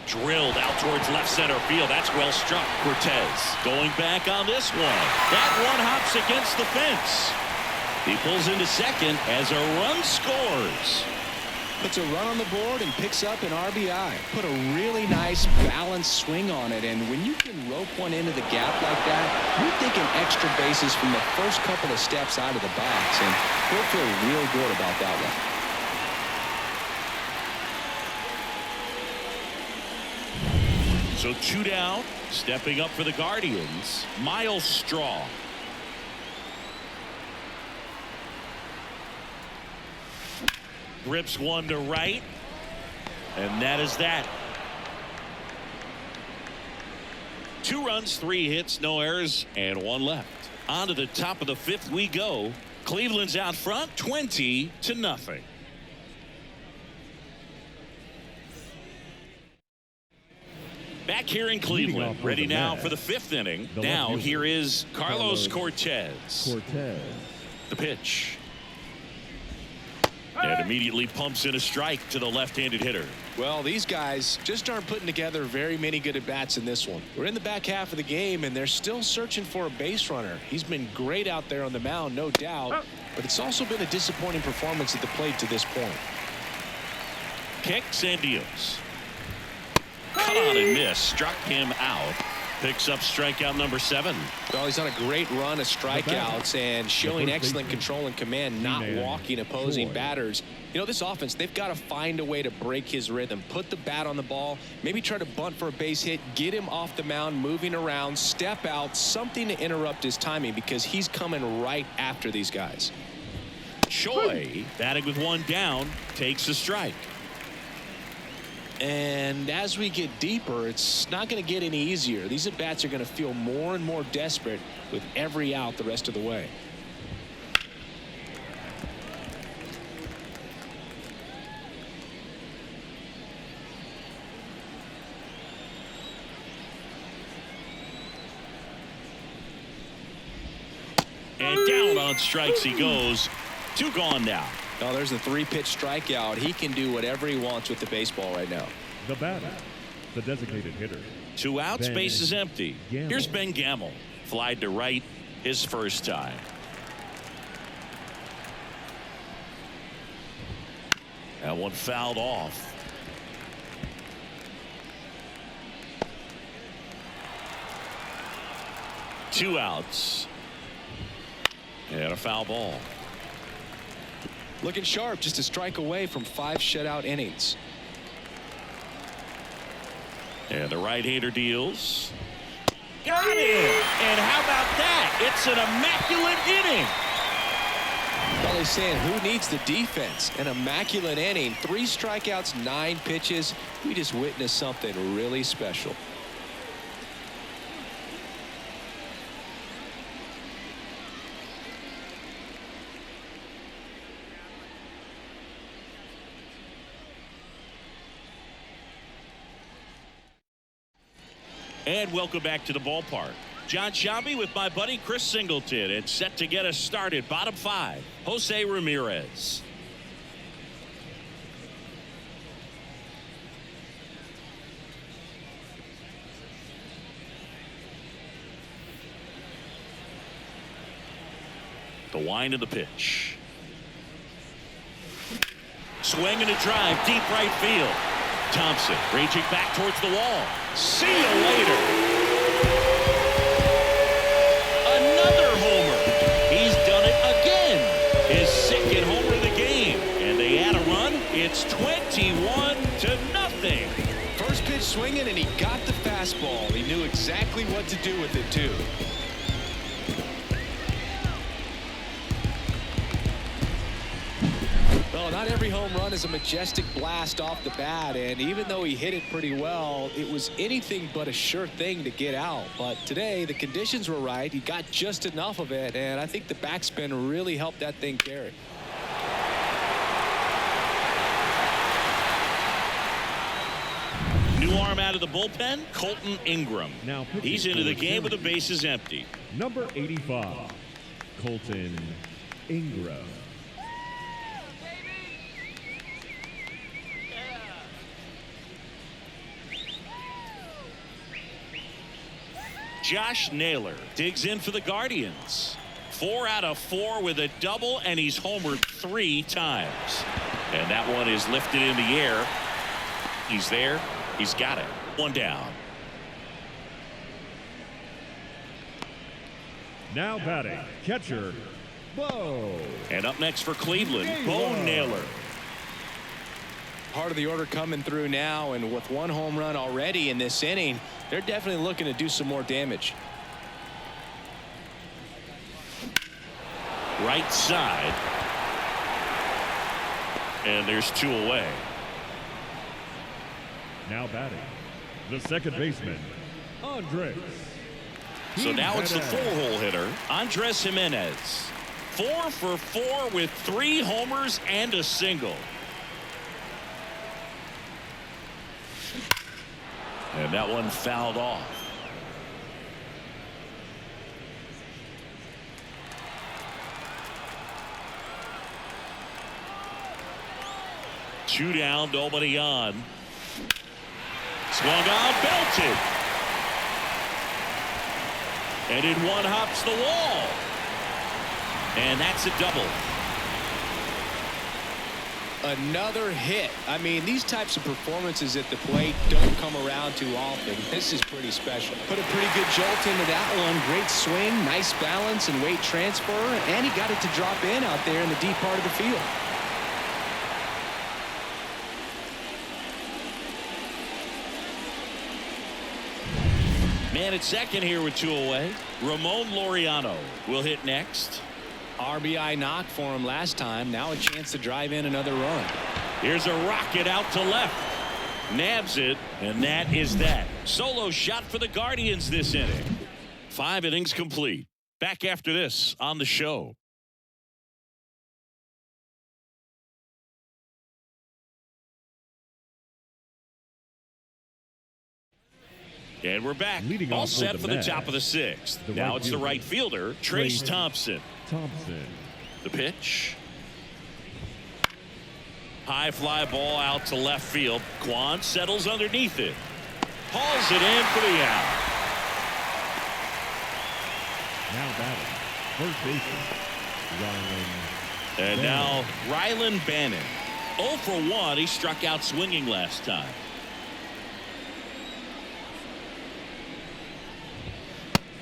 [SPEAKER 1] Drilled out towards left center field. That's well struck. Cortez going back on this one. That one hops against the fence. He pulls into second as a run scores.
[SPEAKER 2] Puts a run on the board and picks up an RBI. Put a really nice balanced swing on it, and when you can rope one into the gap like that, you're thinking extra bases from the first couple of steps out of the box, and he'll feel real good about that one.
[SPEAKER 1] So 2 down, stepping up for the Guardians, Miles Straw. Rips one to right, and that is that. 2 runs, 3 hits, no errors, and 1 left. On to the top of the 5th we go. Cleveland's out front, 20-0. Back here in Cleveland, ready now for the 5th inning. Now here is Carlos Cortez. The pitch. And immediately pumps in a strike to the left-handed hitter.
[SPEAKER 2] Well, these guys just aren't putting together very many good at-bats in this one. We're in the back half of the game, and they're still searching for a base runner. He's been great out there on the mound, no doubt, but it's also been a disappointing performance at the plate to this point.
[SPEAKER 1] Kicks and deals. Cut on and miss. Struck him out. Picks up strikeout number 7.
[SPEAKER 2] Well, he's on a great run of strikeouts and showing excellent control and command, not walking opposing batters. You know, this offense, they've got to find a way to break his rhythm, put the bat on the ball, maybe try to bunt for a base hit, get him off the mound, moving around, step out, something to interrupt his timing, because he's coming right after these guys.
[SPEAKER 1] Choi, batting with 1 down, takes a strike.
[SPEAKER 2] And as we get deeper, it's not going to get any easier. These at-bats are going to feel more and more desperate with every out the rest of the way.
[SPEAKER 1] And down on strikes he goes. 2 gone now.
[SPEAKER 2] Oh, there's a 3-pitch strikeout. He can do whatever he wants with the baseball right now.
[SPEAKER 3] The batter, the designated hitter.
[SPEAKER 1] 2 outs, base is empty.
[SPEAKER 3] Gamble.
[SPEAKER 1] Here's Ben Gamble. Flied to right his first time. That one fouled off. Two outs. And a foul ball.
[SPEAKER 2] Looking sharp, just a strike away from 5 shutout innings.
[SPEAKER 1] And the right-hander deals. Got it! And how about that? It's an immaculate inning.
[SPEAKER 2] Well, he's saying, who needs the defense? An immaculate inning. 3 strikeouts, 9 pitches. We just witnessed something really special.
[SPEAKER 1] And welcome back to the ballpark. John Shelby with my buddy Chris Singleton, and set to get us started. Bottom 5, Jose Ramirez. The wind of the pitch. Swing and a drive, deep right field. Thompson raging back towards the wall. See you later. Another homer. He's done it again. His 2nd homer of the game. And they add a run. It's 21-0.
[SPEAKER 2] First pitch swinging, and he got the fastball. He knew exactly what to do with it, too. Well, not every home run is a majestic blast off the bat, and even though he hit it pretty well, it was anything but a sure thing to get out. But today, the conditions were right. He got just enough of it, and I think the backspin really helped that thing carry.
[SPEAKER 1] New arm out of the bullpen, Colton Ingram.
[SPEAKER 3] Now pitching
[SPEAKER 1] He's into
[SPEAKER 3] for
[SPEAKER 1] the game with the
[SPEAKER 3] Syracuse.
[SPEAKER 1] bases empty.
[SPEAKER 3] Number 85, Colton Ingram.
[SPEAKER 1] Josh Naylor digs in for the Guardians. 4 out of 4 with a double, and he's homered 3 times. And that one is lifted in the air. He's there. He's got it. 1 down.
[SPEAKER 3] Now batting, catcher, Bo.
[SPEAKER 1] And up next for Cleveland, Bo Naylor.
[SPEAKER 2] Part of the order coming through now, and with 1 home run already in this inning, they're definitely looking to do some more damage.
[SPEAKER 1] Right side. And there's 2 away.
[SPEAKER 3] Now batting, the second baseman, Andres.
[SPEAKER 1] So now it's the
[SPEAKER 3] Jimenez.
[SPEAKER 1] 4-hole hitter, Andres Jimenez. 4 for 4 with 3 homers and a single. And that one fouled off. Two down, nobody on. Swung on, belted. And in one hops the wall. And that's a double.
[SPEAKER 2] Another hit. I mean, these types of performances at the plate don't come around too often. This is pretty special. Put a pretty good jolt into that one. Great swing, nice balance and weight transfer, and he got it to drop in out there in the deep part of the field.
[SPEAKER 1] Man at second here with 2 away. Ramon Laureano will hit next.
[SPEAKER 2] RBI knock for him last time. Now a chance to drive in another run.
[SPEAKER 1] Here's a rocket out to left. Nabs it, and that is that. Solo shot for the Guardians this inning. 5 innings complete. Back after this on the show. And we're back.
[SPEAKER 3] Leading
[SPEAKER 1] All
[SPEAKER 3] off for
[SPEAKER 1] set
[SPEAKER 3] the
[SPEAKER 1] for the
[SPEAKER 3] Mets,
[SPEAKER 1] top of the 6th.
[SPEAKER 3] the
[SPEAKER 1] Now
[SPEAKER 3] right
[SPEAKER 1] it's the
[SPEAKER 3] fielder,
[SPEAKER 1] right fielder, Trace
[SPEAKER 3] Trace
[SPEAKER 1] Thompson.
[SPEAKER 3] Thompson.
[SPEAKER 1] The pitch. High fly ball out to left field. Quan settles underneath it. Hauls it in for the out.
[SPEAKER 3] Now batting, first baseman, Rylan.
[SPEAKER 1] And
[SPEAKER 3] Bannon.
[SPEAKER 1] now Rylan Bannon. 0 for 1. He struck out swinging last time.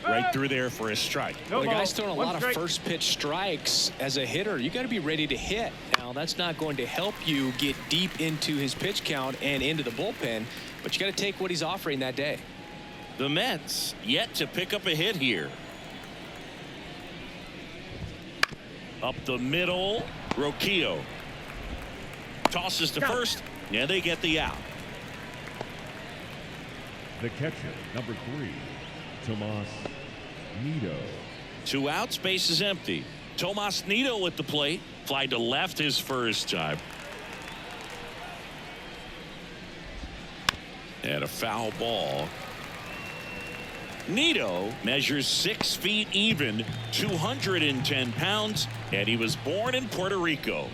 [SPEAKER 1] Right through there for a strike.
[SPEAKER 2] Well, the guy's throwing a lot of first pitch strikes as a hitter. You got to be ready to hit. Now that's not going to help you get deep into his pitch count and into the bullpen, but you got to take what he's offering that day.
[SPEAKER 1] The Mets yet to pick up a hit here. Up the middle, Roquillo tosses to first, and they get the out.
[SPEAKER 3] The catcher, number 3, Tomas Nido.
[SPEAKER 1] 2 outs, base is empty. Tomas Nido at the plate. Fly to left his first time. And a foul ball. Nido measures 6 feet even, 210 pounds, and he was born in Puerto Rico.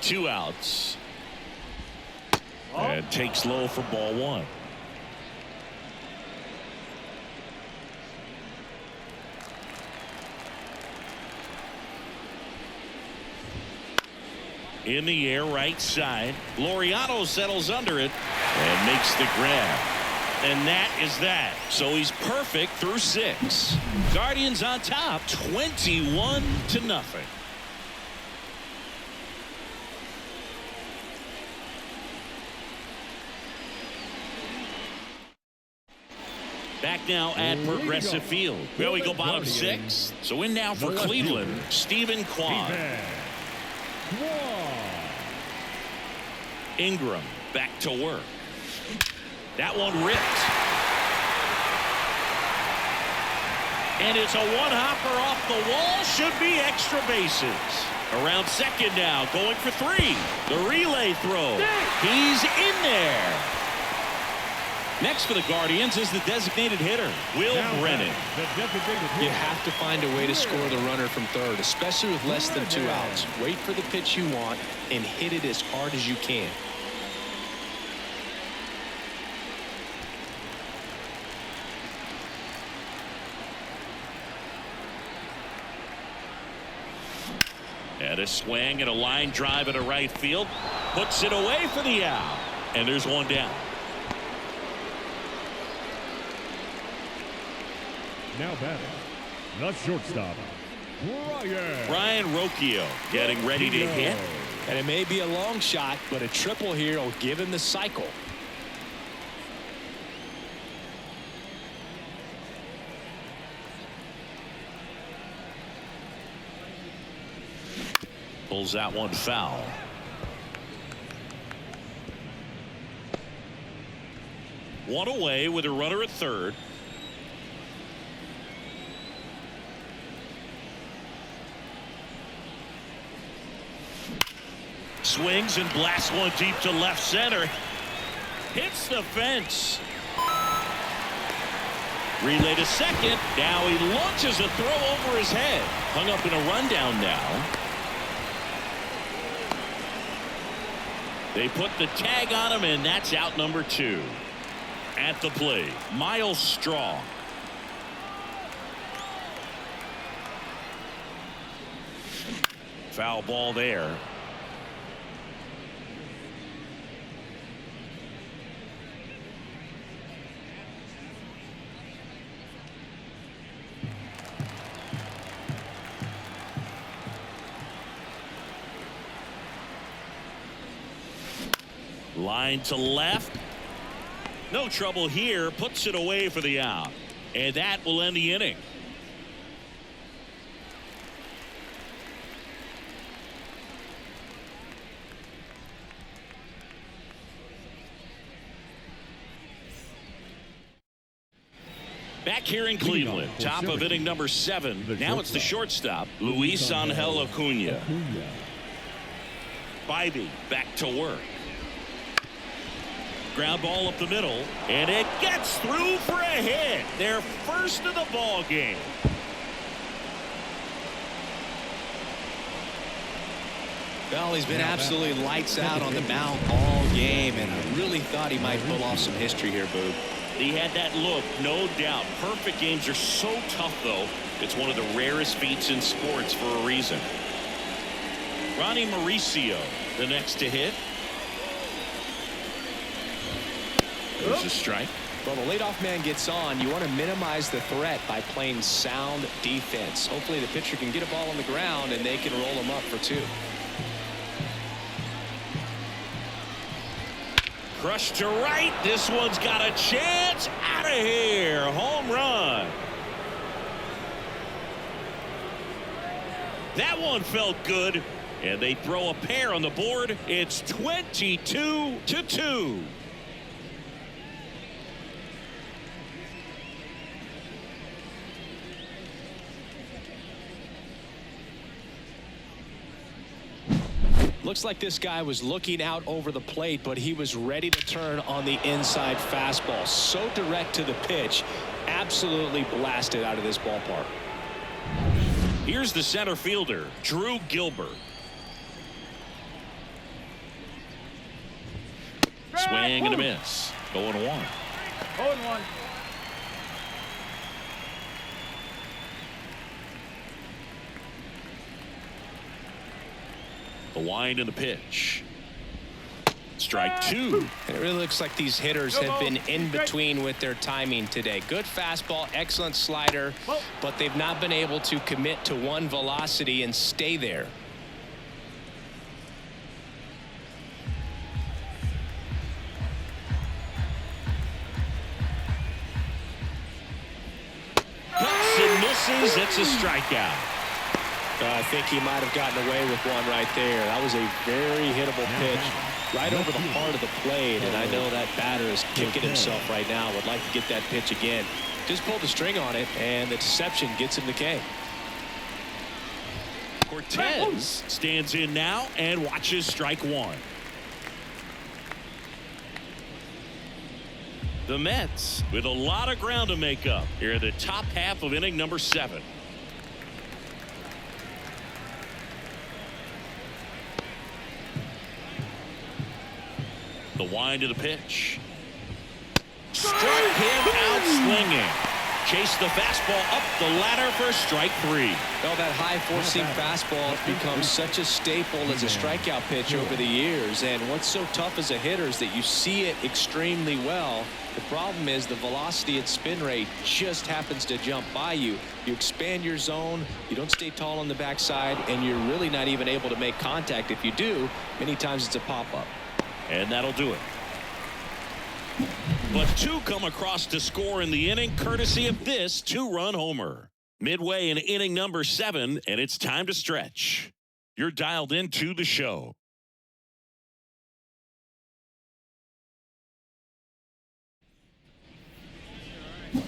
[SPEAKER 1] Two outs. And takes low for ball 1. In the air, right side. Laureano settles under it and makes the grab. And that is that. So he's perfect through 6. Guardians on top, 21-0. Back now at Progressive Field. Well, we go bottom 6. So in now for Cleveland, Stephen Quan. Ingram back to work. That one ripped. And it's a one-hopper off the wall. Should be extra bases. Around second now, going for 3. The relay throw. He's in there. Next for the Guardians is the designated hitter, Will Brennan.
[SPEAKER 2] You have to find a way to score the runner from third, especially with less than 2 outs. Wait for the pitch you want and hit it as hard as you can.
[SPEAKER 1] And a swing and a line drive into right field. Puts it away for the out. And there's one down.
[SPEAKER 3] Now batting, the shortstop,
[SPEAKER 1] Brian Rocchio getting ready to hit.
[SPEAKER 2] And it may be a long shot, but a triple here will give him the cycle.
[SPEAKER 1] Pulls that one foul. One away with a runner at third. Swings and blasts one deep to left center. Hits the fence. Relay to second. Now he launches a throw over his head. Hung up in a rundown now. They put the tag on him, and that's out number 2. At the plate, Miles Straw. Foul ball there. Line to left. No trouble here. Puts it away for the out. And that will end the inning. Back here in Cleveland, top of inning number 7. Now it's the shortstop, Luis Angel Acuna. Bybee back to work. Ground ball up the middle, and it gets through for a hit. Their first of the ball game.
[SPEAKER 2] Well, he's been absolutely lights out on the mound all game, and I really thought he might pull off some history here, Boog.
[SPEAKER 1] He had that look, no doubt. Perfect games are so tough, though. It's one of the rarest feats in sports for a reason. Ronnie Mauricio, the next to hit. There's a strike.
[SPEAKER 2] Well, the leadoff man gets on. You want to minimize the threat by playing sound defense. Hopefully the pitcher can get a ball on the ground and they can roll him up for 2.
[SPEAKER 1] Crushed to right. This one's got a chance. Out of here. Home run. That one felt good. And they throw a pair on the board. It's 22-2.
[SPEAKER 2] Looks like this guy was looking out over the plate, but he was ready to turn on the inside fastball. So direct to the pitch. Absolutely blasted out of this ballpark.
[SPEAKER 1] Here's the center fielder, Drew Gilbert. Swing and a miss. 0-1.
[SPEAKER 4] 0-1.
[SPEAKER 1] The wind and the pitch. Strike 2.
[SPEAKER 2] And it really looks like these hitters have been in between with their timing today. Good fastball, excellent slider, but they've not been able to commit to one velocity and stay there.
[SPEAKER 1] Cuts and misses. It's a strikeout.
[SPEAKER 2] I think he might have gotten away with one right there. That was a very hittable pitch. right over the heart of the plate, and I know that batter is kicking himself right now. Would like to get that pitch again. Just pulled the string on it, and the deception gets him the K.
[SPEAKER 1] Cortez stands in now and watches strike one. The Mets with a lot of ground to make up here in the top half of inning number 7. The wind of the pitch. Struck him out swinging. Chased the fastball up the ladder for strike 3.
[SPEAKER 2] Well, that high four-seam fastball has become such a staple as a strikeout pitch over the years. And what's so tough as a hitter is that you see it extremely well. The problem is the velocity and spin rate just happens to jump by you. You expand your zone, you don't stay tall on the backside, and you're really not even able to make contact. If you do, many times it's a pop-up.
[SPEAKER 1] And that'll do it. But 2 come across to score in the inning, courtesy of this 2-run homer. Midway in inning number 7, and it's time to stretch. You're dialed into the show.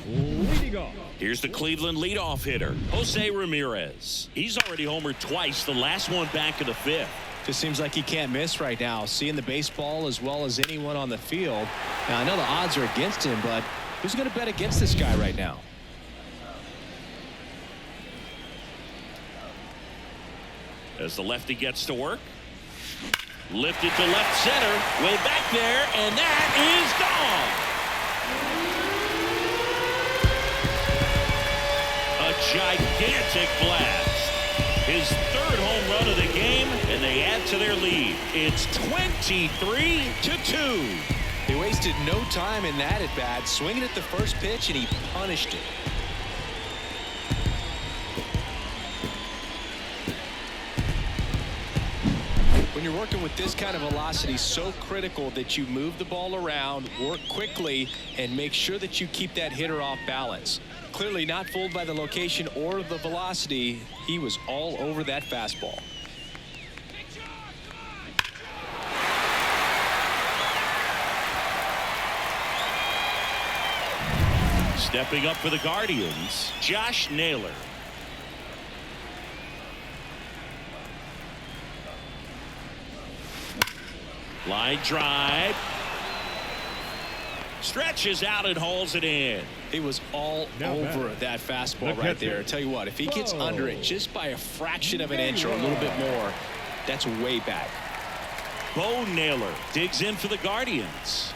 [SPEAKER 3] Leading off.
[SPEAKER 1] Here's the Cleveland leadoff hitter, Jose Ramirez. He's already homered twice, the last one back in the 5th.
[SPEAKER 2] Just seems like he can't miss right now, seeing the baseball as well as anyone on the field. Now, I know the odds are against him, but who's going to bet against this guy right now?
[SPEAKER 1] As the lefty gets to work. Lifted to left center, way back there, and that is gone. A gigantic blast. His 3rd home run of the game, and they add to their lead. It's 23-2.
[SPEAKER 2] They wasted no time in that at bat, swinging at the first pitch, and he punished it. When you're working with this kind of velocity, so critical that you move the ball around, work quickly, and make sure that you keep that hitter off balance. Clearly not fooled by the location or the velocity. He was all over that fastball.
[SPEAKER 1] Stepping up for the Guardians, Josh Naylor. Line drive. Stretches out and hauls it in.
[SPEAKER 2] He was all over that fastball right there. I tell you what, if he gets under it just by a fraction of an inch or a little bit more, that's way back.
[SPEAKER 1] Bo Naylor digs in for the Guardians.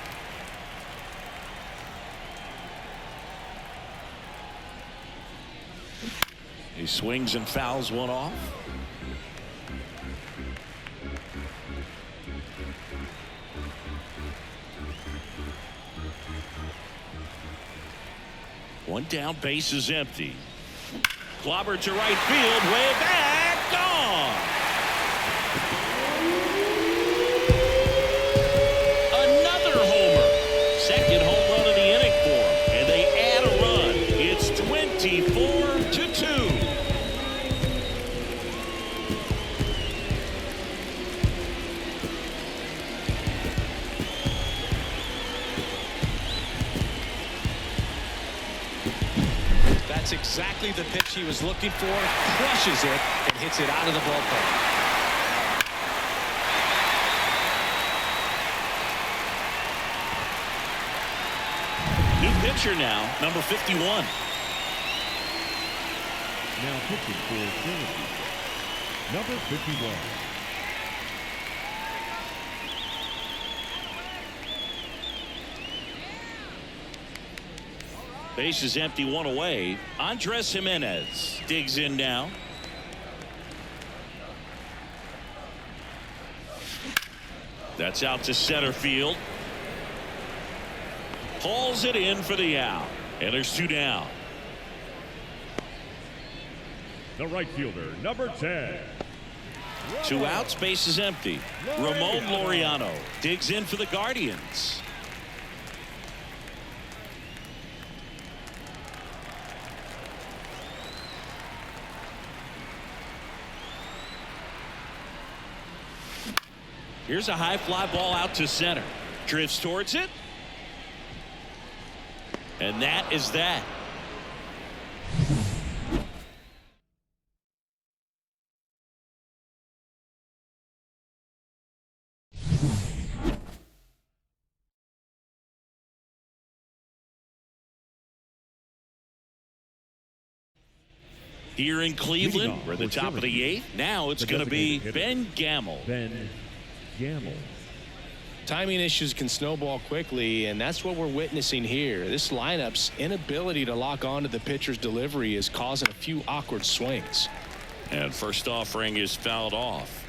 [SPEAKER 1] He swings and fouls one off. One down, base is empty. Clobber to right field, way back, gone. Another homer. 2nd home run of the inning for him, and they add a run. It's 24-2.
[SPEAKER 2] That's exactly the pitch he was looking for. Crushes it and hits it out of the ballpark.
[SPEAKER 1] New pitcher now, number 51.
[SPEAKER 3] Now pitching for Syracuse, number 51.
[SPEAKER 1] Base is empty, 1 away. Andres Jimenez digs in now. That's out to center field. Hauls it in for the out. And there's 2 down.
[SPEAKER 3] The right fielder, number 10.
[SPEAKER 1] 2 outs, base is empty. Ramon Laureano digs in for the Guardians. Here's a high fly ball out to center. Drifts towards it. And that is that. Here in Cleveland, we're at the top of the 8th. Now it's going to be Ben Gamble.
[SPEAKER 3] Ben Gamble.
[SPEAKER 2] Timing issues can snowball quickly, and that's what we're witnessing here. This lineup's inability to lock onto the pitcher's delivery is causing a few awkward swings.
[SPEAKER 1] And first offering is fouled off.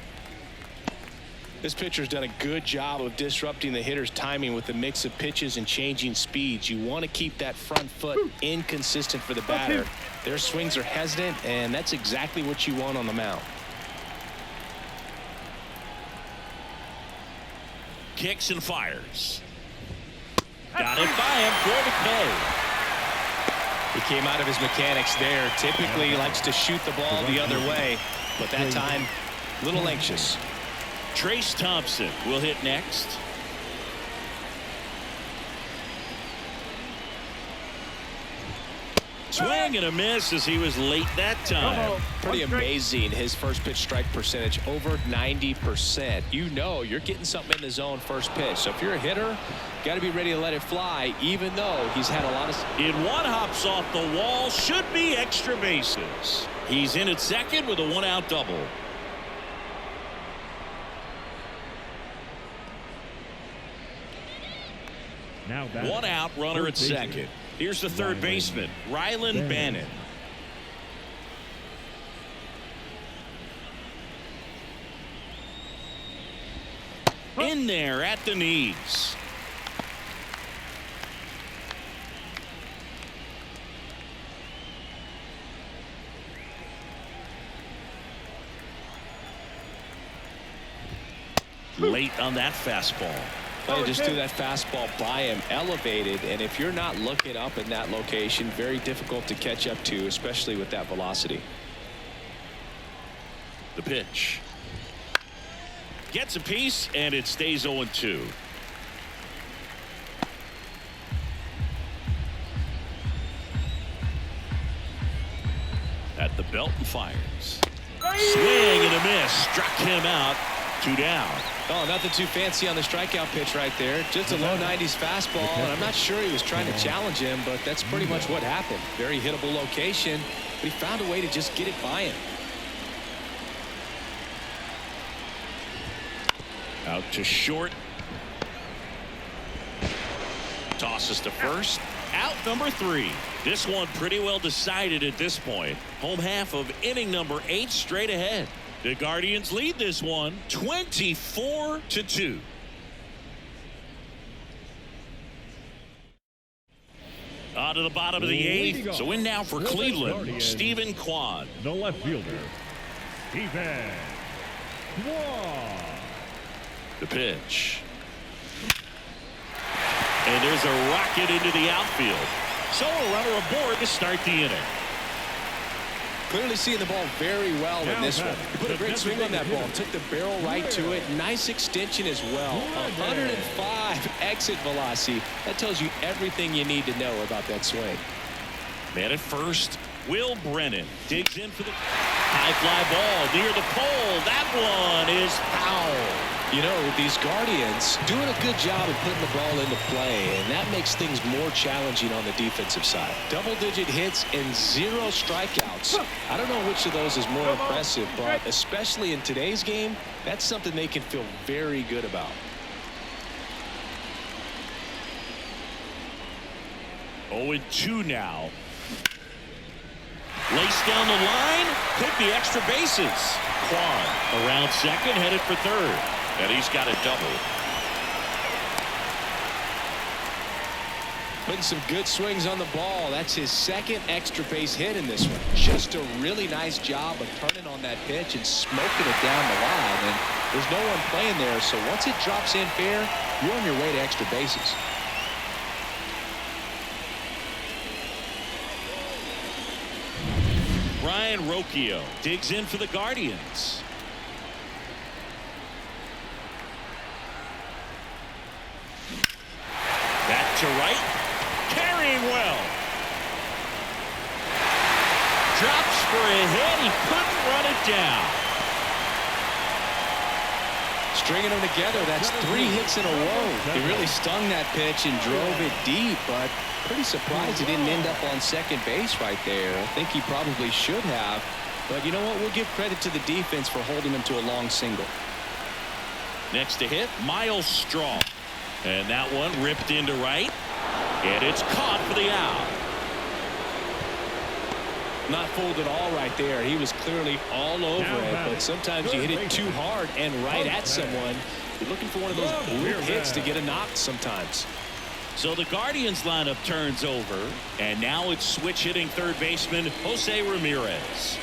[SPEAKER 2] This pitcher's done a good job of disrupting the hitter's timing with the mix of pitches and changing speeds. You want to keep that front foot inconsistent for the batter. Their swings are hesitant, and that's exactly what you want on the mound.
[SPEAKER 1] Kicks and fires. Got it by him for the K.
[SPEAKER 2] He came out of his mechanics there. Typically he likes to shoot the ball the other way, but that time a little anxious.
[SPEAKER 1] Trace Thompson will hit next. Swing and a miss as he was late that time.
[SPEAKER 2] Pretty amazing. His first pitch strike percentage over 90%. You know you're getting something in the zone first pitch. So if you're a hitter, got to be ready to let it fly, even though he's had a lot of.
[SPEAKER 1] In one, hops off the wall, should be extra bases. He's in at second with a 1-out double.
[SPEAKER 3] Now back.
[SPEAKER 1] 1-out, runner at second. Here's the third baseman, Rylan Bannon. In there at the knees. Late on that fastball.
[SPEAKER 2] They just threw that fastball by him, elevated, and if you're not looking up in that location, very difficult to catch up to, especially with that velocity.
[SPEAKER 1] The pitch. Gets a piece, and it stays 0-2. At the belt and fires. Swing and a miss. Struck him out. 2 down.
[SPEAKER 2] Oh, nothing too fancy on the strikeout pitch right there. Just a low 90s fastball, and I'm not sure he was trying to challenge him, but that's pretty much what happened. Very hittable location, but he found a way to just get it by him.
[SPEAKER 1] Out to short. Tosses to first. Out number 3. This one pretty well decided at this point. Home half of inning number 8 straight ahead. The Guardians lead this one 24-2. On to the bottom of the 8th. So in now for Cleveland, Stephen Kwan.
[SPEAKER 3] The left fielder, Stephen Kwan.
[SPEAKER 1] The pitch. And there's a rocket into the outfield. So a runner aboard to start the inning.
[SPEAKER 2] Clearly seeing the ball very well in this one. He put a great swing on that ball. Took the barrel right to it. Nice extension as well. 105 exit velocity. That tells you everything you need to know about that swing.
[SPEAKER 1] Man at first, Will Brennan digs in for the high fly ball near the pole. That one is foul.
[SPEAKER 2] You know, these Guardians doing a good job of putting the ball into play, and that makes things more challenging on the defensive side. Double-digit hits and 0 strikeouts. I don't know which of those is more impressive, but especially in today's game, that's something they can feel very good about.
[SPEAKER 1] Oh, and 2 now. Lace down the line, took the extra bases. Kwan around second, headed for third. And he's got a double.
[SPEAKER 2] Putting some good swings on the ball. That's his second extra base hit in this one. Just a really nice job of turning on that pitch and smoking it down the line. And there's no one playing there, so once it drops in fair, you're on your way to extra bases.
[SPEAKER 1] Ryan Rocchio digs in for the Guardians. to right. Carrying well. Drops for a hit. He couldn't run it down.
[SPEAKER 2] Stringing them together, that's 3 hits in a row. He really stung that pitch and drove it deep, but pretty surprised he didn't end up on second base right there. I think he probably should have. But you know what? We'll give credit to the defense for holding him to a long single.
[SPEAKER 1] Next to hit, Miles Straw. And that one ripped into right. And it's caught for the out.
[SPEAKER 2] Not fooled at all right there. He was clearly all over it, but sometimes you hit it too hard and right at someone. You're looking for one of those blue hits to get a knock sometimes.
[SPEAKER 1] So the Guardians lineup turns over, and now it's switch hitting third baseman Jose Ramirez.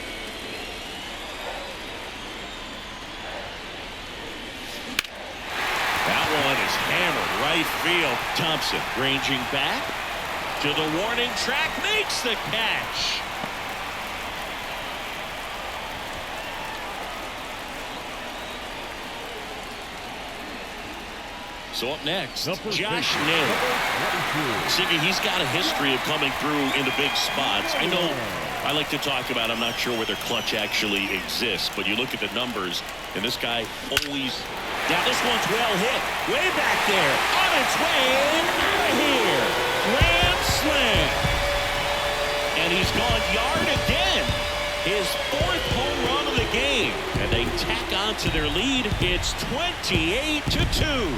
[SPEAKER 1] That one is hammered right field. Thompson ranging back to the warning track, makes the catch. So up next, Josh Naylor. Siggy, he's got a history of coming through into big spots. I know I like to talk about, I'm not sure whether clutch actually exists, but you look at the numbers, and this guy always... Now this one's well hit. Way back there. On its way out of here. Grand slam. And he's gone yard again. His 4th home run of the game. And they tack on to their lead. It's 28-2.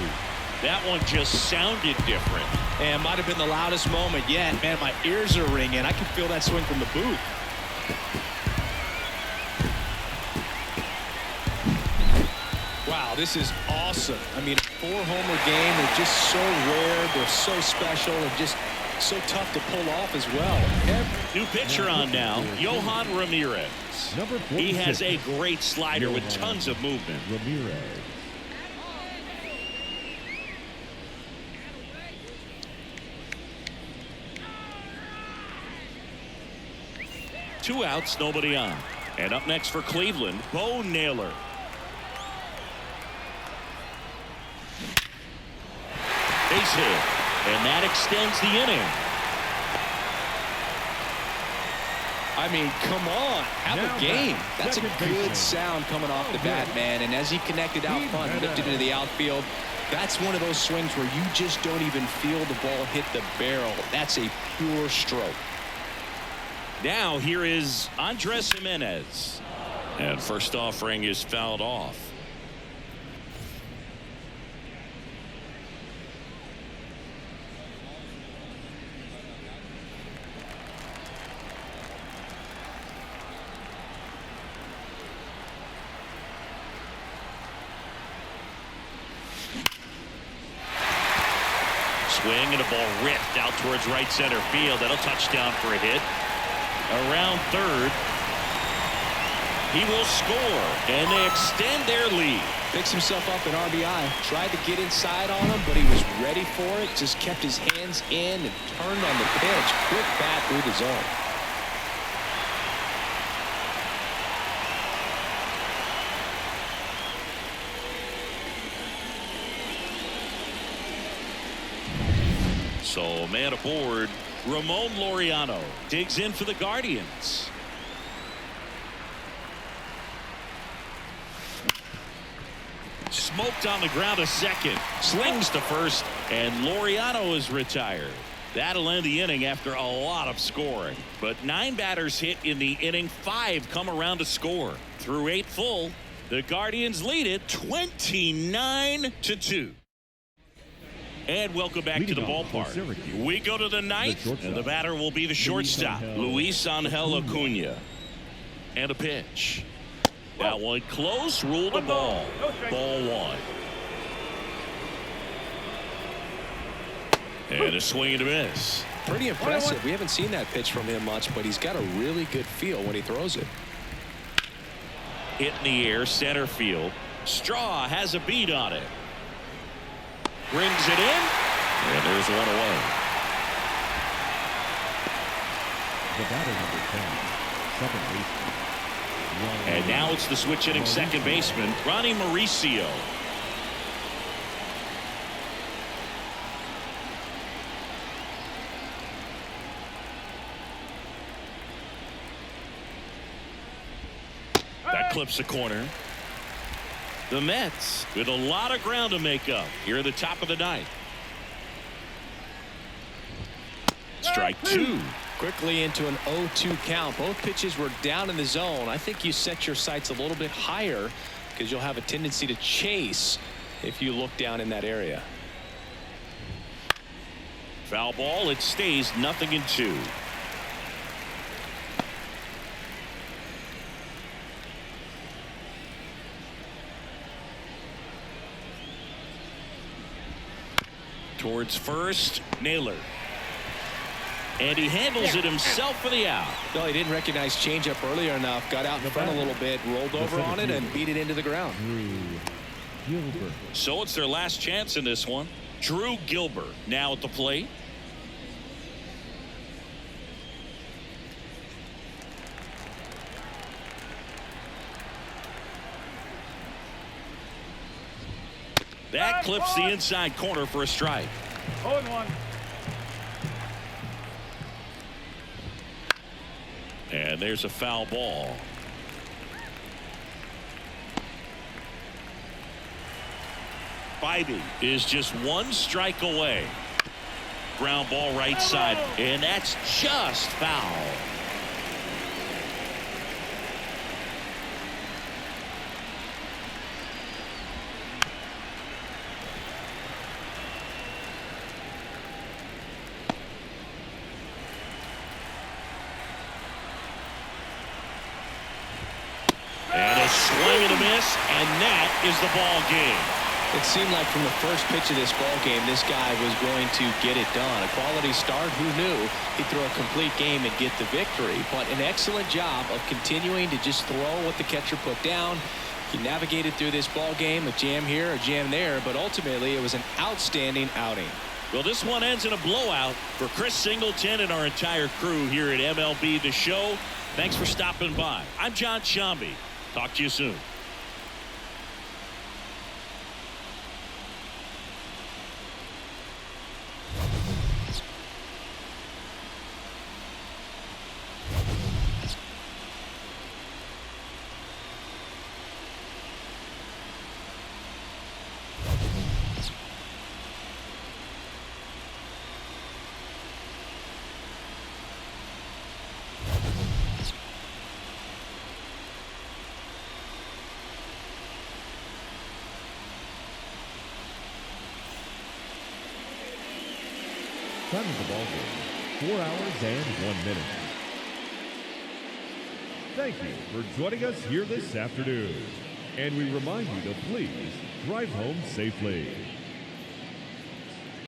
[SPEAKER 1] That one just sounded different.
[SPEAKER 2] And might have been the loudest moment yet. Man, my ears are ringing. I can feel that swing from the booth. Wow, this is awesome. I mean, a 4-homer game. They're just so rare. They're so special and just so tough to pull off as well.
[SPEAKER 1] New pitcher on now, Yohan Ramirez. He has a great slider with tons of movement.
[SPEAKER 3] Ramirez.
[SPEAKER 1] Two outs, nobody on. And up next for Cleveland, Bo Naylor. Base hit, and that extends the inning.
[SPEAKER 2] I mean, come on, have a game. That's a good sound coming off the bat, man. And as he connected out front and lifted into the outfield, that's one of those swings where you just don't even feel the ball hit the barrel. That's a pure stroke.
[SPEAKER 1] Now here is Andres Jimenez. And first offering is fouled off. Swing and a ball ripped out towards right center field. That'll touchdown for a hit. Around third. He will score, and they extend their lead.
[SPEAKER 2] Picks himself up an RBI. Tried to get inside on him, but he was ready for it. Just kept his hands in and turned on the pitch. Quick bat through the zone.
[SPEAKER 1] So man aboard. Ramon Laureano digs in for the Guardians. Smoked on the ground a second. Slings to first, and Laureano is retired. That'll end the inning after a lot of scoring. But 9 batters hit in the inning. 5 come around to score. Through 8 full, the Guardians lead it 29-2. And welcome back to the ballpark. We go to the 9th, and the batter will be the shortstop, Luis Angel Acuna. And a pitch. That one close, ruled a ball. Ball 1. And a swing and a miss.
[SPEAKER 2] Pretty impressive. We haven't seen that pitch from him much, but he's got a really good feel when he throws it.
[SPEAKER 1] Hit in the air, center field. Straw has a beat on it. Brings it in, and there's one away.
[SPEAKER 3] The batter number 10, second baseman.
[SPEAKER 1] And now it's the switch hitting second baseman, Ronnie Mauricio. clips a corner. The Mets with a lot of ground to make up here at the top of the ninth. Strike two.
[SPEAKER 2] Quickly into an 0-2 count. Both pitches were down in the zone. I think you set your sights a little bit higher because you'll have a tendency to chase if you look down in that area.
[SPEAKER 1] Foul ball. It stays 0-2. Towards first, Naylor. And he handles it himself for the out.
[SPEAKER 2] No, he didn't recognize changeup earlier enough. Got out in front a little bit, rolled over on it, and beat it into the ground.
[SPEAKER 1] So it's their last chance in this one. Drew Gilbert now at the plate. That clips the inside corner for a strike.
[SPEAKER 4] 0-1.
[SPEAKER 1] And there's a foul ball. Bybee is just one strike away. Ground ball right side, and that's just foul. Swing and a miss, and that is the ball game.
[SPEAKER 2] It seemed like from the first pitch of this ball game, this guy was going to get it done. A quality start. Who knew he'd throw a complete game and get the victory? But an excellent job of continuing to just throw what the catcher put down. He navigated through this ball game, a jam here, a jam there, but ultimately it was an outstanding outing.
[SPEAKER 1] Well, this one ends in a blowout for Chris Singleton and our entire crew here at MLB The Show. Thanks for stopping by. I'm John Shambi. Talk to you soon.
[SPEAKER 3] Time of the ball game, 4 hours and 1 minute. Thank you for joining us here this afternoon. And we remind you to please drive home safely.